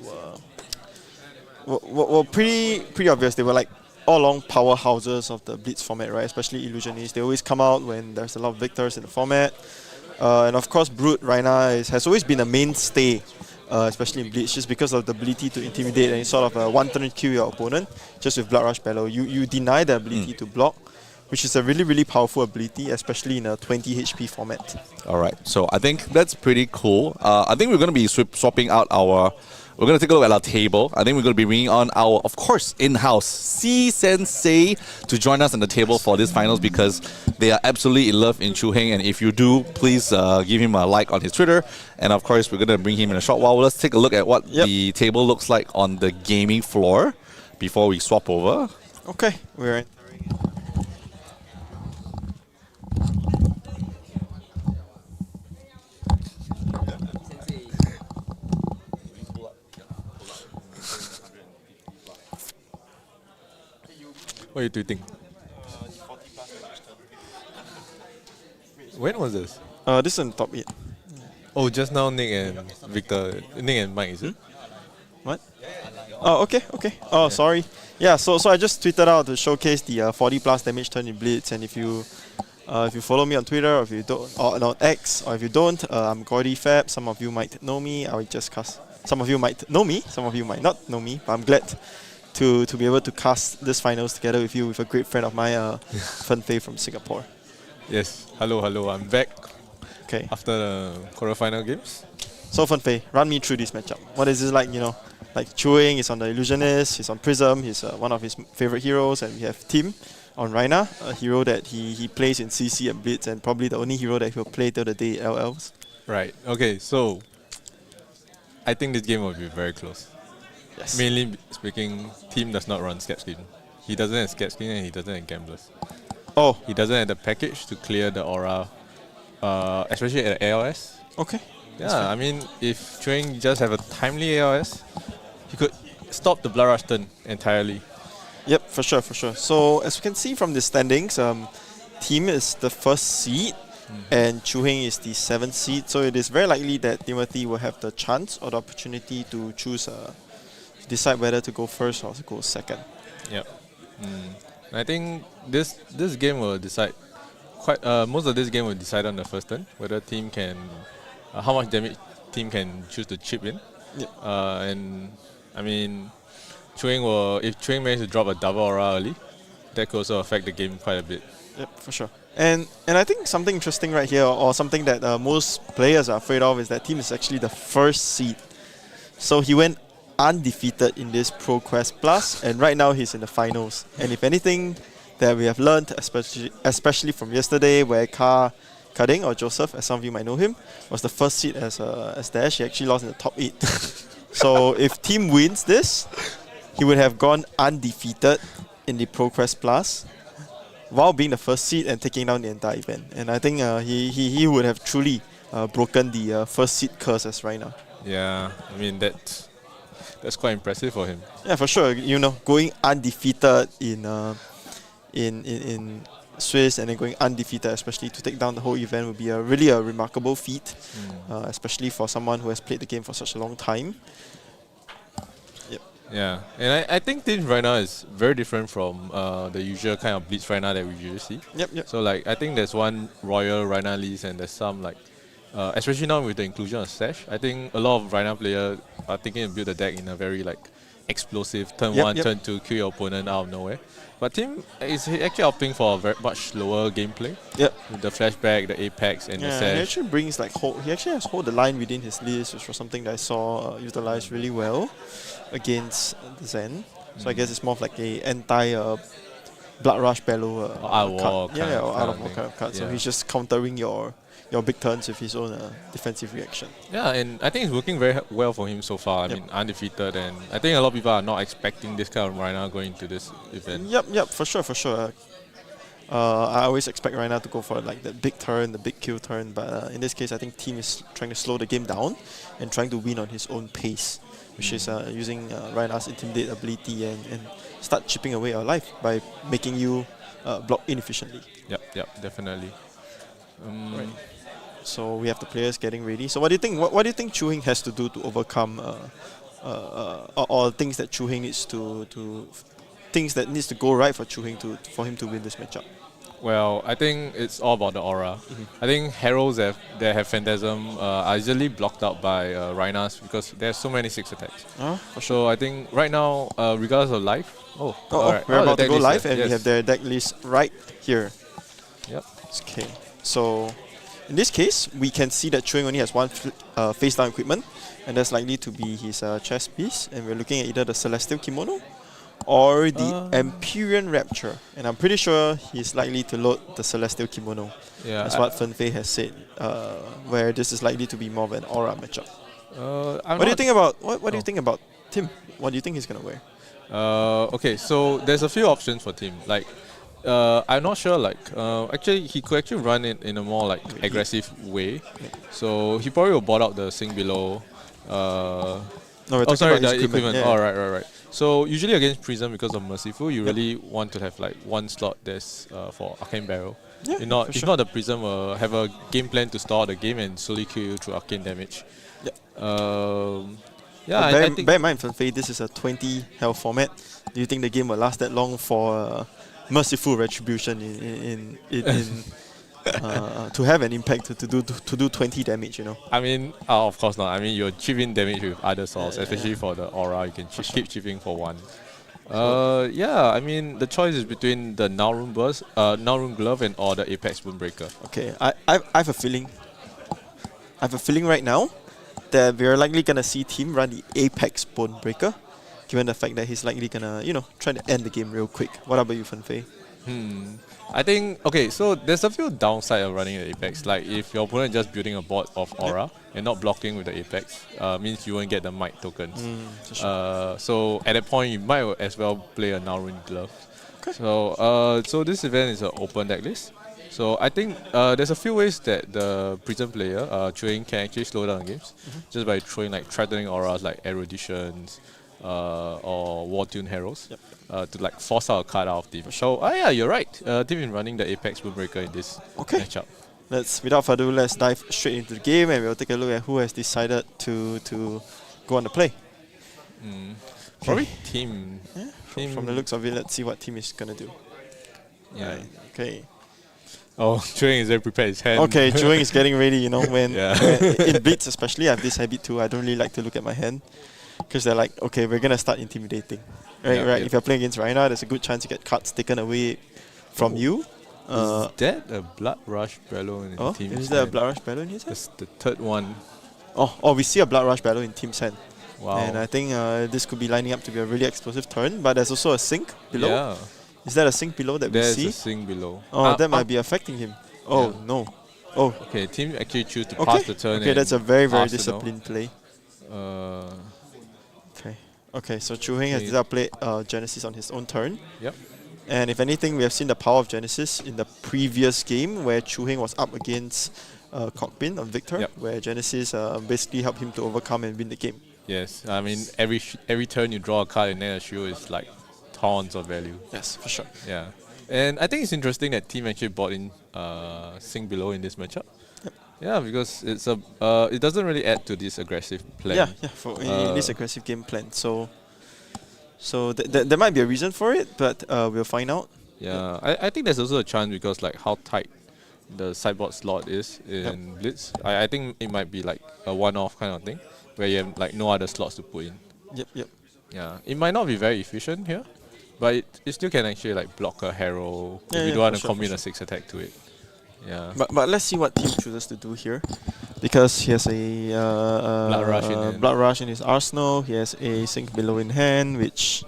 pretty obvious. They were like all along powerhouses of the Blitz format, right? Especially Illusionists. They always come out when there's a lot of victors in the format. And of course, Brute Rhinar has always been a mainstay, especially in Blitz, just because of the ability to intimidate and sort of one-turn kill your opponent just with Blood Rush Bellow. You deny the ability to block, which is a really, really powerful ability, especially in a 20 HP format. All right, so I think that's pretty cool. I think we're going to be swapping out our... We're going to take a look at our table. I think we're going to be bringing on our, of course, in-house C-Sensei to join us on the table for this finals because they are absolutely in love in Chu Heng. And if you do, please give him a like on his Twitter. And of course, we're going to bring him in a short while. Let's take a look at what the table looks like on the gaming floor before we swap over. Okay, we're in. What are you tweeting? When was this? This is in top 8. Oh, just now Nick and Victor, Nick and Mike, is it? What? Oh, okay. Oh, sorry. Yeah, so I just tweeted out to showcase the 40 plus damage turn in Blitz, and if you follow me on Twitter, or if you don't, or on X, or if you don't, I'm Gordy Fab. Some of you might know me. I will just cast. Some of you might know me. Some of you might not know me. But I'm glad to be able to cast this finals together with you, with a great friend of mine, Fenfei from Singapore. Yes. Hello. I'm back Okay. after the quarterfinal games. So Fenfei, run me through this matchup. What is this like? You know, like Chewing is on the Illusionist. He's on Prism. He's one of his favorite heroes, and we have Tim on Rhinar, a hero that he plays in CC and Blitz, and probably the only hero that he'll play till the day it LLs. Right. Okay. So I think this game will be very close. Yes. Mainly speaking, Team does not run Scat Screen. He doesn't have Scat Screen and he doesn't have Gamblers. Oh, He doesn't have the package to clear the aura, especially at ALS. okay. Yeah, I mean, if Chuang just have a timely ALS, he could stop the Blood Rush turn entirely. Yep, for sure. So as you can see from the standings, Team is the first seed, and Chuheng is the 7th seed. So it is very likely that Timothy will have the chance or the opportunity to choose, decide whether to go first or to go second. Yep. I think this game will decide most of this game will decide on the first turn whether team can how much damage team can choose to chip in. Yep. And I mean, if Chuang manages to drop a double aura early, that could also affect the game quite a bit. Yep, for sure. And I think something interesting right here, or something that most players are afraid of, is that Team is actually the first seed. So he went undefeated in this Pro Quest Plus, and right now he's in the finals. And if anything that we have learned, especially from yesterday, where Kading, or Joseph, as some of you might know him, was the first seed as Dash, he actually lost in the top 8. So if Team wins this, he would have gone undefeated in the Pro Quest Plus, while being the first seed and taking down the entire event. And I think he would have truly broken the first seed curse as right now. Yeah, I mean that's quite impressive for him. Yeah, for sure. You know, going undefeated in Swiss and then going undefeated, especially to take down the whole event, would be really a remarkable feat, especially for someone who has played the game for such a long time. Yeah, and I think Team Rhinar is very different from the usual kind of Blitz Rhinar that we usually see. Yep. So like I think there's one Royal Rhinar list and there's some like, especially now with the inclusion of Sash, I think a lot of Rhinar players are thinking to build a deck in a very like explosive turn 1, turn 2, kill your opponent out of nowhere. But Team is actually opting for a very much slower gameplay. Yep. With the flashback, the Apex, and the Yeah, Sash. he actually brings like he actually has hold the line within his list, which was something that I saw utilized really well against the Zen. So I guess it's more of like a anti Blood Rush Bellow Out of War card. kind of Or out of thing. war kind of card. So Yeah. he's just countering your your big turns with his own defensive reaction. Yeah, and I think it's working very well for him so far. I mean, undefeated, and I think a lot of people are not expecting this kind of Rhinar going to this event. Yep, for sure. I always expect Rhinar to go for like the big turn, the big kill turn, but in this case, I think team is trying to slow the game down and trying to win on his own pace, which is using Rhinar's intimidate ability and start chipping away your life by making you block inefficiently. Yep, definitely. Right. So we have the players getting ready. So what do you think? What do you think Chu Hing has to do to overcome, or things that Chu Hing needs things that needs to go right for Chu Hing for him to win this matchup? Well, I think it's all about the aura. I think heralds that have Phantasm are easily blocked out by Rhinars because there's so many 6 attacks. For sure. So I think right now, regardless of life, we're about to go live and we have their deck list right here. Yep. Okay, so in this case, we can see that Chu Hing only has one face down equipment, and that's likely to be his chest piece, and we're looking at either the Celestial Kimono or the Empyrean Rapture, and I'm pretty sure he's likely to load the Celestial Kimono. Yeah, that's what Fen Fei has said, where this is likely to be more of an aura matchup. What do you think about what do you think about Tim? What do you think he's gonna wear? Okay, so there's a few options for Tim. Like, I'm not sure. Like, actually, he could actually run it in a more like aggressive way. So he probably will bot out the Sing Below. No, we're talking about the his equipment. Yeah. Oh, right. So usually against Prism, because of Merciful, you really want to have like one slot that's for Arcane Barrel. Yeah, if not, the Prism will have a game plan to start the game and slowly kill you through arcane damage. I think bear in mind, Fen Fei, this is a 20 health format. Do you think the game will last that long for Merciful Retribution to have an impact to do 20 damage? You know. I mean, of course not. I mean, you're chipping damage with other swords, especially for the aura. You can keep chipping for one. I mean, the choice is between the Nowrun Burst, Nowrun Glove, or the Apex Boombreaker. Okay, I have a feeling. I have a feeling right now that we're likely gonna see Team run the Apex Bonebreaker, given the fact that he's likely gonna, try to end the game real quick. What about you, Fen Fei? I think, okay, so there's a few downside of running the Apex. Like, if your opponent is just building a board of aura and not blocking with the Apex, means you won't get the might tokens. Sure. So at that point, you might as well play a Nowrun Glove. Okay. So this event is an open deck list. So I think there's a few ways that the Prism player, Chu Hing, can actually slow down games just by throwing like threatening auras like Eruditions or War Tune Heralds to like force out a card out of team. So yeah, you're right. Team is running the Apex Boombreaker in this matchup. Without further ado, let's dive straight into the game and we'll take a look at who has decided to go on the play. Probably team. Yeah, from the looks of it, let's see what team is gonna do. Yeah. Right. Okay. Oh, Chu Hing is very prepared his hand. Okay, Chu Hing is getting ready, when in Blitz especially, I have this habit too. I don't really like to look at my hand because they're like, okay, we're going to start intimidating. Right. If you're playing against Rhinar, there's a good chance you get cards taken away from you. Is that a Blood Rush Bellow in the team? Is there a Blood Rush Bellow in his hand? That's the third one. Oh, we see a Blood Rush Bellow in Team's hand. Wow. And I think this could be lining up to be a really explosive turn, but there's also a sink below. Yeah. Is that a sink below that we see? There's a sink below. Oh, that might be affecting him. Oh, no. Oh. Okay, team actually choose to pass the turn. Okay, that's a very, very Arsenal. disciplined play. Okay, so Chu Hing has decided to play Genesis on his own turn. Yep. And if anything, we have seen the power of Genesis in the previous game where Chu Hing was up against Cockpin of Victor, where Genesis basically helped him to overcome and win the game. Yes, I mean, every turn you draw a card and then a shield is like tons of value. Yes, for sure. Yeah. And I think it's interesting that team actually bought in Sing Below in this matchup. Yep. Yeah, because it's it doesn't really add to this aggressive plan. Yeah, in this aggressive game plan. So there might be a reason for it, but we'll find out. Yeah, I think there's also a chance because like how tight the sideboard slot is in Blitz. I think it might be like a one-off kind of thing where you have like no other slots to put in. Yep. Yeah, it might not be very efficient here, but it still can actually like block a Herald if you don't want to commit a 6 attack to it. Yeah. But let's see what team chooses to do here, because he has a Blood Rush in Blood Rush in his arsenal. He has a Sink Below in hand, which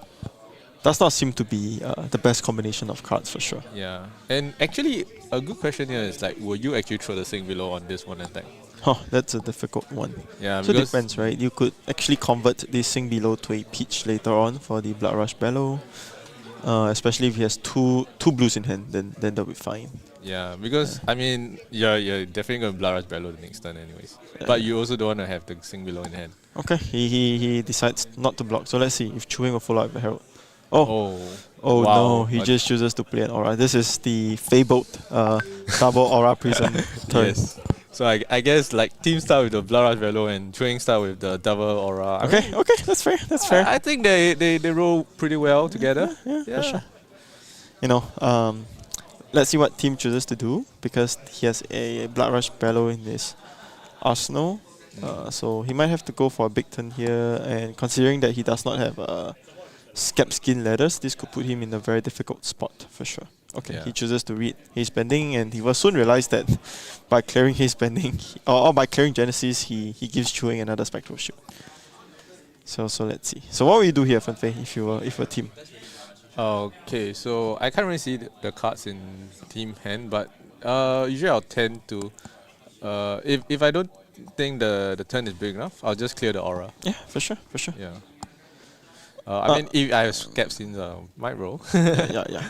does not seem to be the best combination of cards for sure. Yeah. And actually, a good question here is like, will you actually throw the Sing below on this one attack? Huh, that's a difficult one. Yeah, So it because depends, right? You could actually convert this Sing below to a peach later on for the Blood Rush Bellow. Especially if he has two blues in hand, then that'll be fine. yeah, because I mean, you're definitely gonna Blood Rush Bellow the next turn anyways. But you also don't want to have the Sing below in hand. Okay, he decides not to block. So let's see if Chewing will follow up with Herald. Oh Wow. no, he just chooses to play an Aura. This is the fabled double Aura Prism turn. Yes. So I guess like team start with the Blood Rush Bellow and Chewing start with the double Aura. I mean, Okay, that's fair. That's fair. I think they roll pretty well together. Yeah, for sure. You know, let's see what team chooses to do because he has a Blood Rush Bellow in his arsenal. So he might have to go for a big turn here, and considering that he does not have Scab Skin Ladders, this could put him in a very difficult spot for sure. Okay, Yeah. he chooses to read Haze Bending, and he will soon realize that by clearing Haze Bending, or by clearing Genesis, he gives Chewing another Spectral Shield. So let's see. So what will you do here, Fanfei, if you were a team? Okay, so I can't really see the cards in team hand, but usually I'll tend to if I don't think the turn is big enough, I'll just clear the aura. Yeah, for sure. Yeah. I mean, if I have caps in might roll. yeah.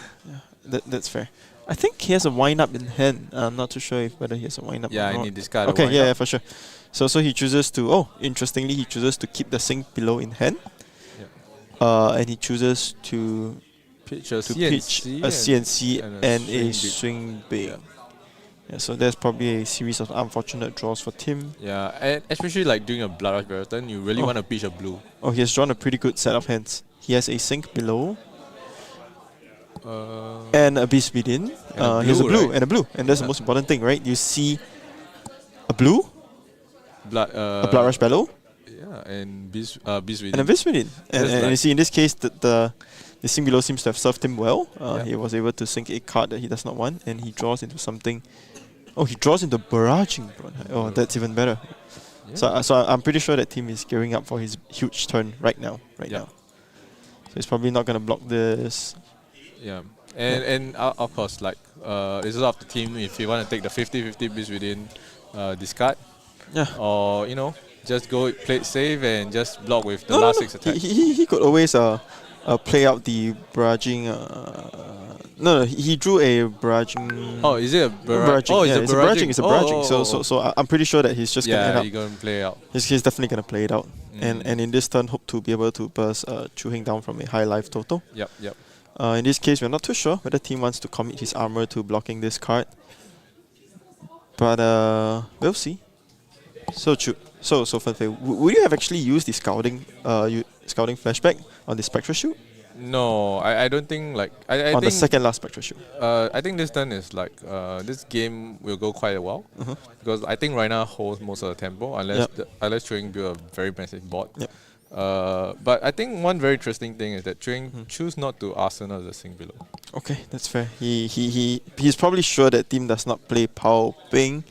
That's fair. I think he has a wind up in hand. I'm not too sure whether he has a wind up. Yeah, or I not. need this card. Okay, yeah, for sure. So he chooses to. Oh, interestingly, he chooses to keep the Sing below in hand. And he chooses to pitch a pitch a CNC and a swing big. Yeah, so there's probably a series of unfortunate draws for Tim. Yeah, and especially like doing a Blood Rush Barrel turn, you really want to pitch a blue. Oh, he has drawn a pretty good set of hands. He has a Sink below. And a Beast Within. He has a blue, right? and a blue. And that's the most important thing, right? You see a blue, a Blood Rush Bellow, yeah, and Beast Within. and a Beast Within. And like you see in this case, the Sink below seems to have served him well. He was able to sink a card that he does not want, and he draws into something. Oh, he draws into Barraging Bronhide. Oh, that's even better. Yeah. So I'm pretty sure that team is gearing up for his huge turn right now. So he's probably not going to block this. Yeah, and of course, like it's up to team if you want to take the 50-50 Beast Within discard. Yeah. Or just go play it safe and just block with the last 6 attacks. He could always play out the barraging. He drew a barraging. Oh, is it a barraging? Oh, it's a barraging. It's a barraging. Oh. So I'm pretty sure that he's just gonna end up. He's gonna play out. He's definitely gonna play it out, and in this turn, hope to be able to burst Chewing down from a high life total. Yep. In this case, we're not too sure whether team wants to commit his armor to blocking this card, but we'll see. So Fanfei, would you have actually used the scouting flashback on the Spectral Shield? No, I don't think like I on think the second last Spectral Shield. I think this turn is like this game will go quite a while because I think Rhinar holds most of the tempo unless Chewing build a very massive board. Yep. But I think one very interesting thing is that Chewing choose not to Arsenal the Sing below. Okay, that's fair. He's probably sure that team does not play Pao Ping.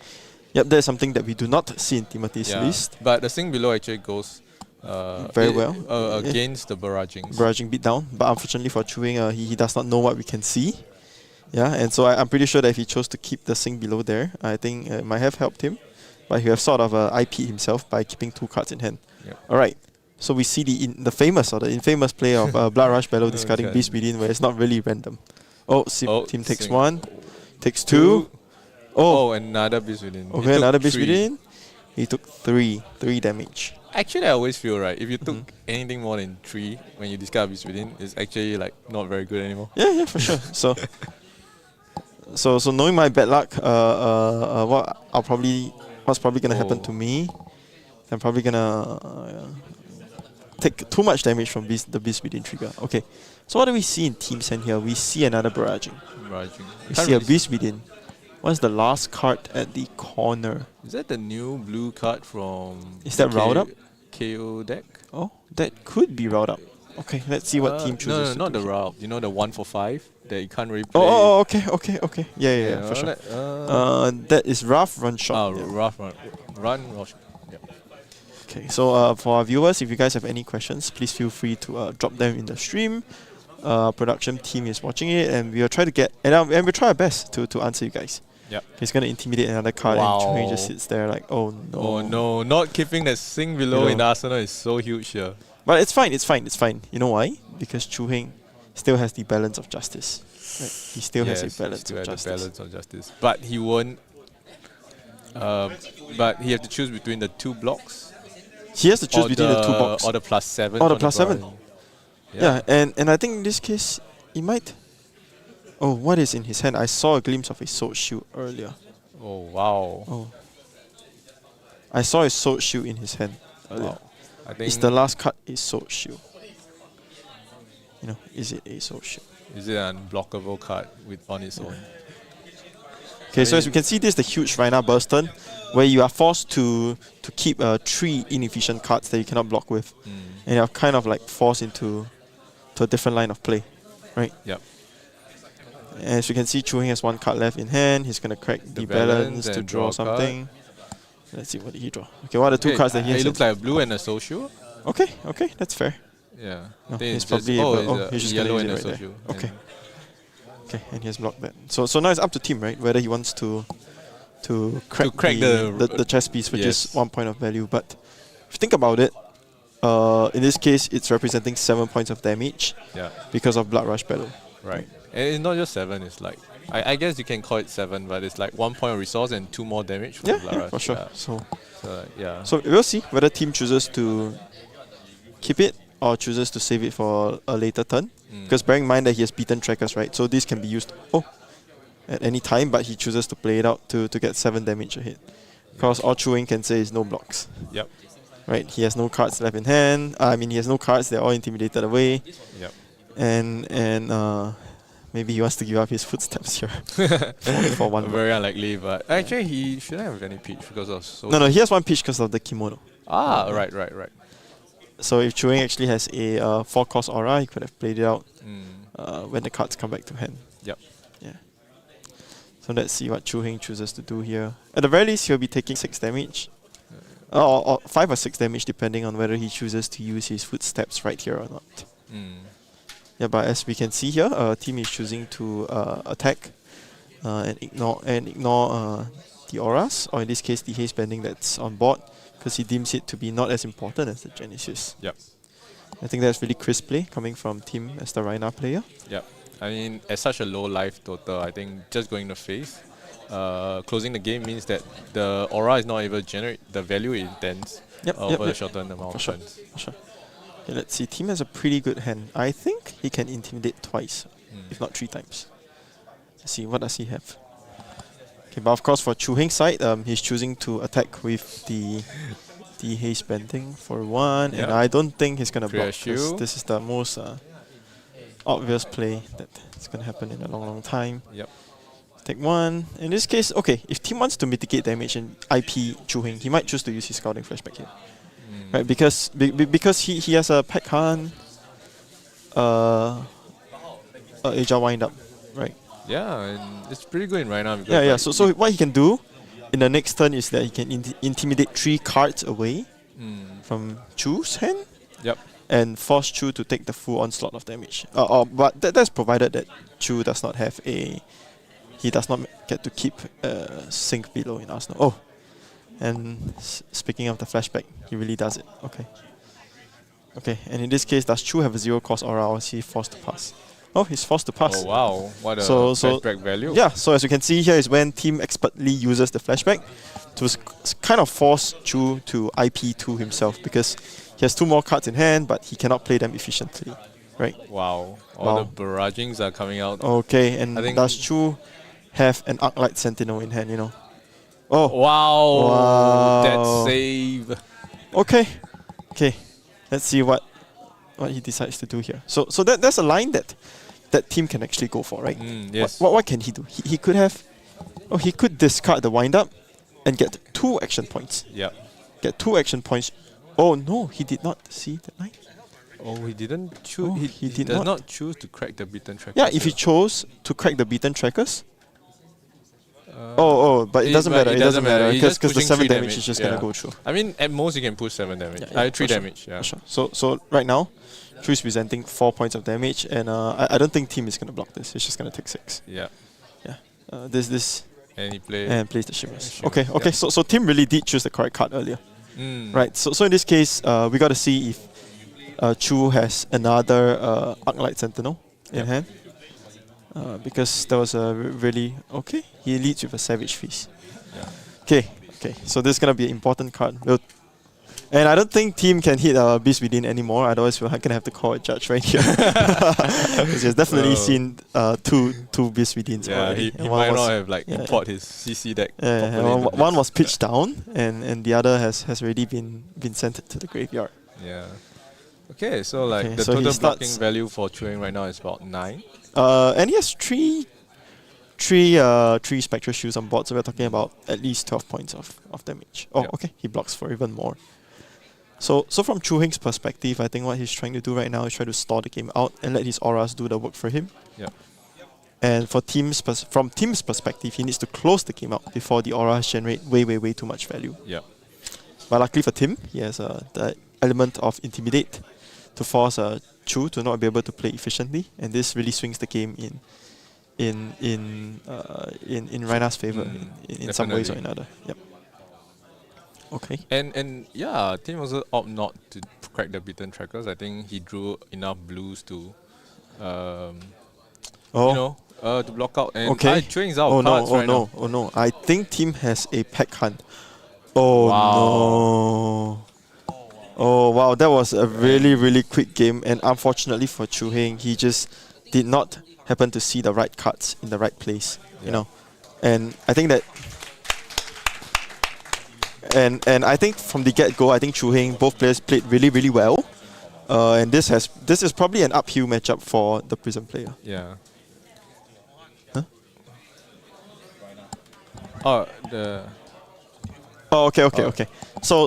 Yep, that's something that we do not see in Timothy's list. But the Sing below actually goes very well against the barraging. Barraging beat down, but unfortunately for Chewing, he does not know what we can see. Yeah, and so I'm pretty sure that if he chose to keep the Sing below there, I think it might have helped him. But he have sort of IP himself by keeping 2 cards in hand. Yep. Alright, so we see the famous or the infamous play of Blood Rush Bellow discarding Beast Within, where it's not really random. Team takes 1, takes 2. Another Beast Within. Okay, another Beast Within. He took 3 damage. Actually, I always feel right. If you took anything more than 3 when you discard Beast Within, it's actually like not very good anymore. Yeah, for sure. So knowing my bad luck, what's probably gonna happen to me? I'm probably gonna take too much damage from the Beast Within trigger. Okay. So what do we see in Team's hand here? We see another barraging. We see a Beast Within. What's the last card at the corner? Is that the new blue card from? Is that Round Up? KO deck? Oh, that could be Round Up. Okay, let's see what team chooses. No, not the Round Up. You know the 1 for 5 that you can't really play. Oh, okay. Yeah, for sure. That is Rough Run Shot. Rough Run Shot. Yeah. Okay, so for our viewers, if you guys have any questions, please feel free to drop them in the stream. production team is watching it, and we'll try to get and we'll try our best to answer you guys. Yep. He's gonna intimidate another card, and Chewing just sits there like, oh no. Oh no, not keeping that sink below in the arsenal is so huge here. But it's fine, it's fine, it's fine. You know why? Because Chewing still has the balance of justice. Right? He still has a balance of justice. But he won't. But he have to choose between the 2 blocks. He has to choose between the 2 blocks. Or the +7. Or the +7. Yeah, and I think in this case, he might. Oh, what is in his hand? I saw a glimpse of a sword shield earlier. Oh, wow. Oh. I saw a sword shield in his hand earlier. Wow. I think Is the last card a sword shield? You know, is it a sword shield? Is it an unblockable card on its own? Okay, so as we can see, this is the huge Rhinar burst turn, where you are forced to keep 3 inefficient cards that you cannot block with. And you're kind of like forced into a different line of play, right? Yep. As you can see, Chewing has 1 card left in hand. He's going to crack the balance to draw something. Let's see, what did he draw? Okay, what are the 2 cards that he has? It looks like a blue and a social. Okay, that's fair. Yeah. No, he's probably he's just yellow and a social. Okay. Okay, and he has blocked that. So now it's up to team, right? Whether he wants to crack the chess piece, which is 1 point of value. But if you think about it, in this case, it's representing 7 points of damage because of Blood Rush Battle. Right. And it's not just 7, it's like, I guess you can call it 7, but it's like 1 point of resource and 2 more damage from Blood Rush. For sure. Yeah. So we'll see whether team chooses to keep it or chooses to save it for a later turn. Because bearing in mind that he has beaten trackers, right? So this can be used at any time, but he chooses to play it out to get 7 damage ahead. Because all Chewing can say is no blocks. Yep. Right? He has no cards left in hand. I mean, he has no cards. They're all intimidated away. Yep. And maybe he wants to give up his footsteps here for 1 block. Very unlikely, but actually he shouldn't have any peach because of so. No, he has 1 peach because of the kimono. Right. So if Chewing actually has a 4-cost aura, he could have played it out when the cards come back to hand. Yep. Yeah. So let's see what Chewing chooses to do here. At the very least, he'll be taking 6 damage. Or 5 or 6 damage, depending on whether he chooses to use his footsteps right here or not. Yeah, but as we can see here, team is choosing to attack and ignore the auras, or in this case, the haste bending that's on board, because he deems it to be not as important as the Genesis. Yep. I think that's really crisp play coming from team as the Rhinar player. Yep. I mean, at such a low life total, I think just going to Faith, closing the game means that the aura is not able to generate the value it intends over a shortened amount of turns. For sure. Okay, let's see. Team has a pretty good hand. I think he can intimidate twice, if not 3 times. Let's see, what does he have? Okay, but of course for Chewing's side, he's choosing to attack with the haste bending for 1, and I don't think he's gonna block. This is the most obvious play that's gonna happen in a long time. Yep. Take 1. In this case, okay, if team wants to mitigate damage and IP Chewing, he might choose to use his scouting flashback here. Right, because he has a Pack Han, Aja wind up, right? Yeah, and it's pretty good right now. Yeah. So what he can do in the next turn is that he can intimidate 3 cards away from Chew's hand. Yep. And force Chew to take the full onslaught of damage. But that's provided that Chew does not have he does not get to keep Sync below in Arsenal. Oh, and speaking of the flashback, he really does it. Okay, and in this case, does Chew have a 0-cost aura, or is he forced to pass? Oh, he's forced to pass. Oh wow, what a flashback value. Yeah, so as you can see here is when team expertly uses the flashback to kind of force Chew to IP2 himself, because he has 2 more cards in hand, but he cannot play them efficiently, right? Wow, all the barragings are coming out. Okay, and does Chew have an Arclight Sentinel in hand, you know? Oh, wow. That save. Okay, let's see what he decides to do here. So that's a line that team can actually go for, right? Yes. What can he do? He could have, he could discard the wind up and get 2 action points. Yep. Get 2 action points. Oh no, he did not see that line. Oh, he didn't choose. Oh, he did not choose to crack the beaten trackers. Yeah, if he chose to crack the beaten trackers, But it doesn't matter. It doesn't matter He's because just the pushing 7 3 damage is just gonna go through. I mean, at most you can push 7 damage. Yeah, 3 for damage. Sure, Yeah. for sure. So right now, True is presenting 4 points of damage, and I don't think Team is gonna block this. It's just gonna take 6. Yeah. Yeah. This And he plays. and plays the Shimmers. Shimmers, Okay. yeah. So Team really did choose the correct card earlier. Right. So in this case, we got to see if Chu has another Arclight Sentinel in hand. Because that was a really okay. He leads with a Savage Feast. Yeah. Okay. So this is gonna be an important card. And I don't think Team can hit Beast Within anymore. Otherwise, we're gonna have to call a judge right here. Because he's definitely seen two Beast Withins already. He might not have import his CC deck. One was pitched down, and the other has already been sent to the graveyard. Yeah. Okay, so the so he total starts- blocking value for Chuang right now is about 9. And he has three Spectral Shields on board, so we're talking about at least 12 points of damage. Oh, Yep. okay, he blocks for even more. So from Chu Heng's perspective, I think what he's trying to do right now is try to stall the game out and let his auras do the work for him. Yeah. And from Team's perspective, he needs to close the game out before the auras generate way too much value. Yeah. But luckily for Tim, he has the element of Intimidate to force Chu to not be able to play efficiently, and this really swings the game in Rhinar's favor in some ways or Definitely. another. Yep. Okay. And yeah, Team also opt not to crack the beaten trackers. I think he drew enough blues to to block out. And Chuang's out of cards right now. Oh no! I think Team has a pack hunt. Oh Wow. no! Oh wow! That was a really quick game, and unfortunately for Chu Heng, he just did not happen to see the right cards in the right place. You know, and I think that. And I think from the get-go, I think Chu Heng, both players played really well. And this is probably an uphill matchup for the Prism player. Yeah. Huh? Oh, the. Oh, okay. So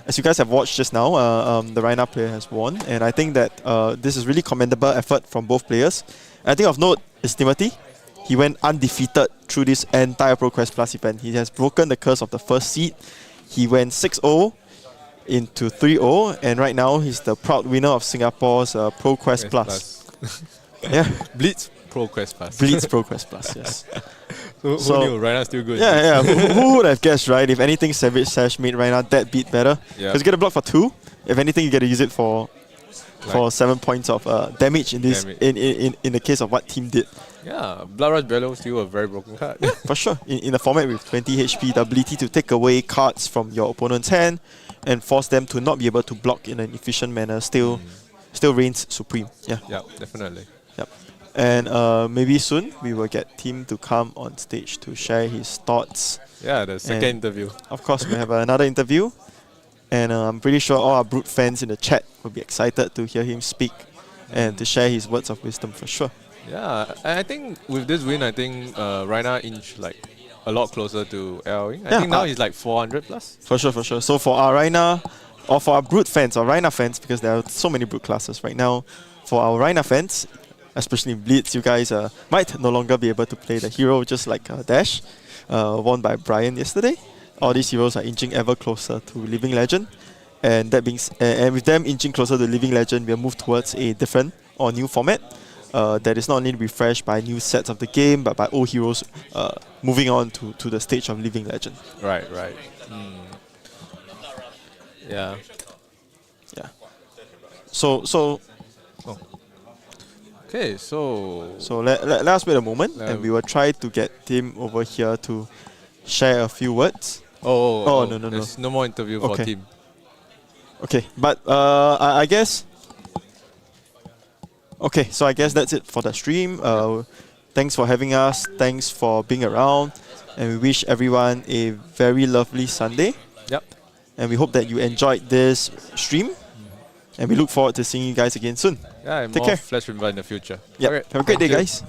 as you guys have watched just now, the Rhinar player has won, and I think that this is really commendable effort from both players. And I think of note is Timothy. He went undefeated through this entire ProQuest Plus event. He has broken the curse of the first seed. He went 6-0 into 3-0, and right now he's the proud winner of Singapore's ProQuest Plus. Yeah, Blitz ProQuest Plus. Blitz ProQuest Plus, yes. Who knew? Rhinar's still good. Yeah. Who would have guessed, right? If anything, Savage Sash made Rhinar that beat better. Yeah. Because you get a block for 2. If anything, you get to use it for 7 points of damage in this. In the case of what Team did. Yeah, Blood Rush Bellow still a very broken card. For sure. In a format with 20 HP, the ability to take away cards from your opponent's hand and force them to not be able to block in an efficient manner still reigns supreme. Yeah. Yeah, definitely. Yep. And maybe soon we will get Team to come on stage to share his thoughts. Yeah, the second interview. Of course, we have another interview. And I'm pretty sure all our Brute fans in the chat will be excited to hear him speak and to share his words of wisdom for sure. Yeah, I think with this win, I think Rhinar inched a lot closer to LOing. I think now he's 400 plus. For sure. So for our Rhinar, or for our Brute fans or Rhinar fans, because there are so many Brute classes right now, for our Rhinar fans, especially in Blitz, you guys might no longer be able to play the hero just like Dash, won by Brian yesterday. All these heroes are inching ever closer to Living Legend, and and with them inching closer to Living Legend, we'll move towards a different or new format that is not only refreshed by new sets of the game, but by old heroes moving on to the stage of Living Legend. Right. Yeah. So Okay, so let us wait a moment, and we will try to get Tim over here to share a few words. No. No. There's no more interview for Team. Okay, but I guess. Okay, so I guess that's it for the stream. Thanks for having us. Thanks for being around, and we wish everyone a very lovely Sunday. Yep. And we hope that you enjoyed this stream, and we look forward to seeing you guys again soon. Yeah, and Take more care. Flash Revival in the future. Yeah. Okay, Have a great day, thank you. guys.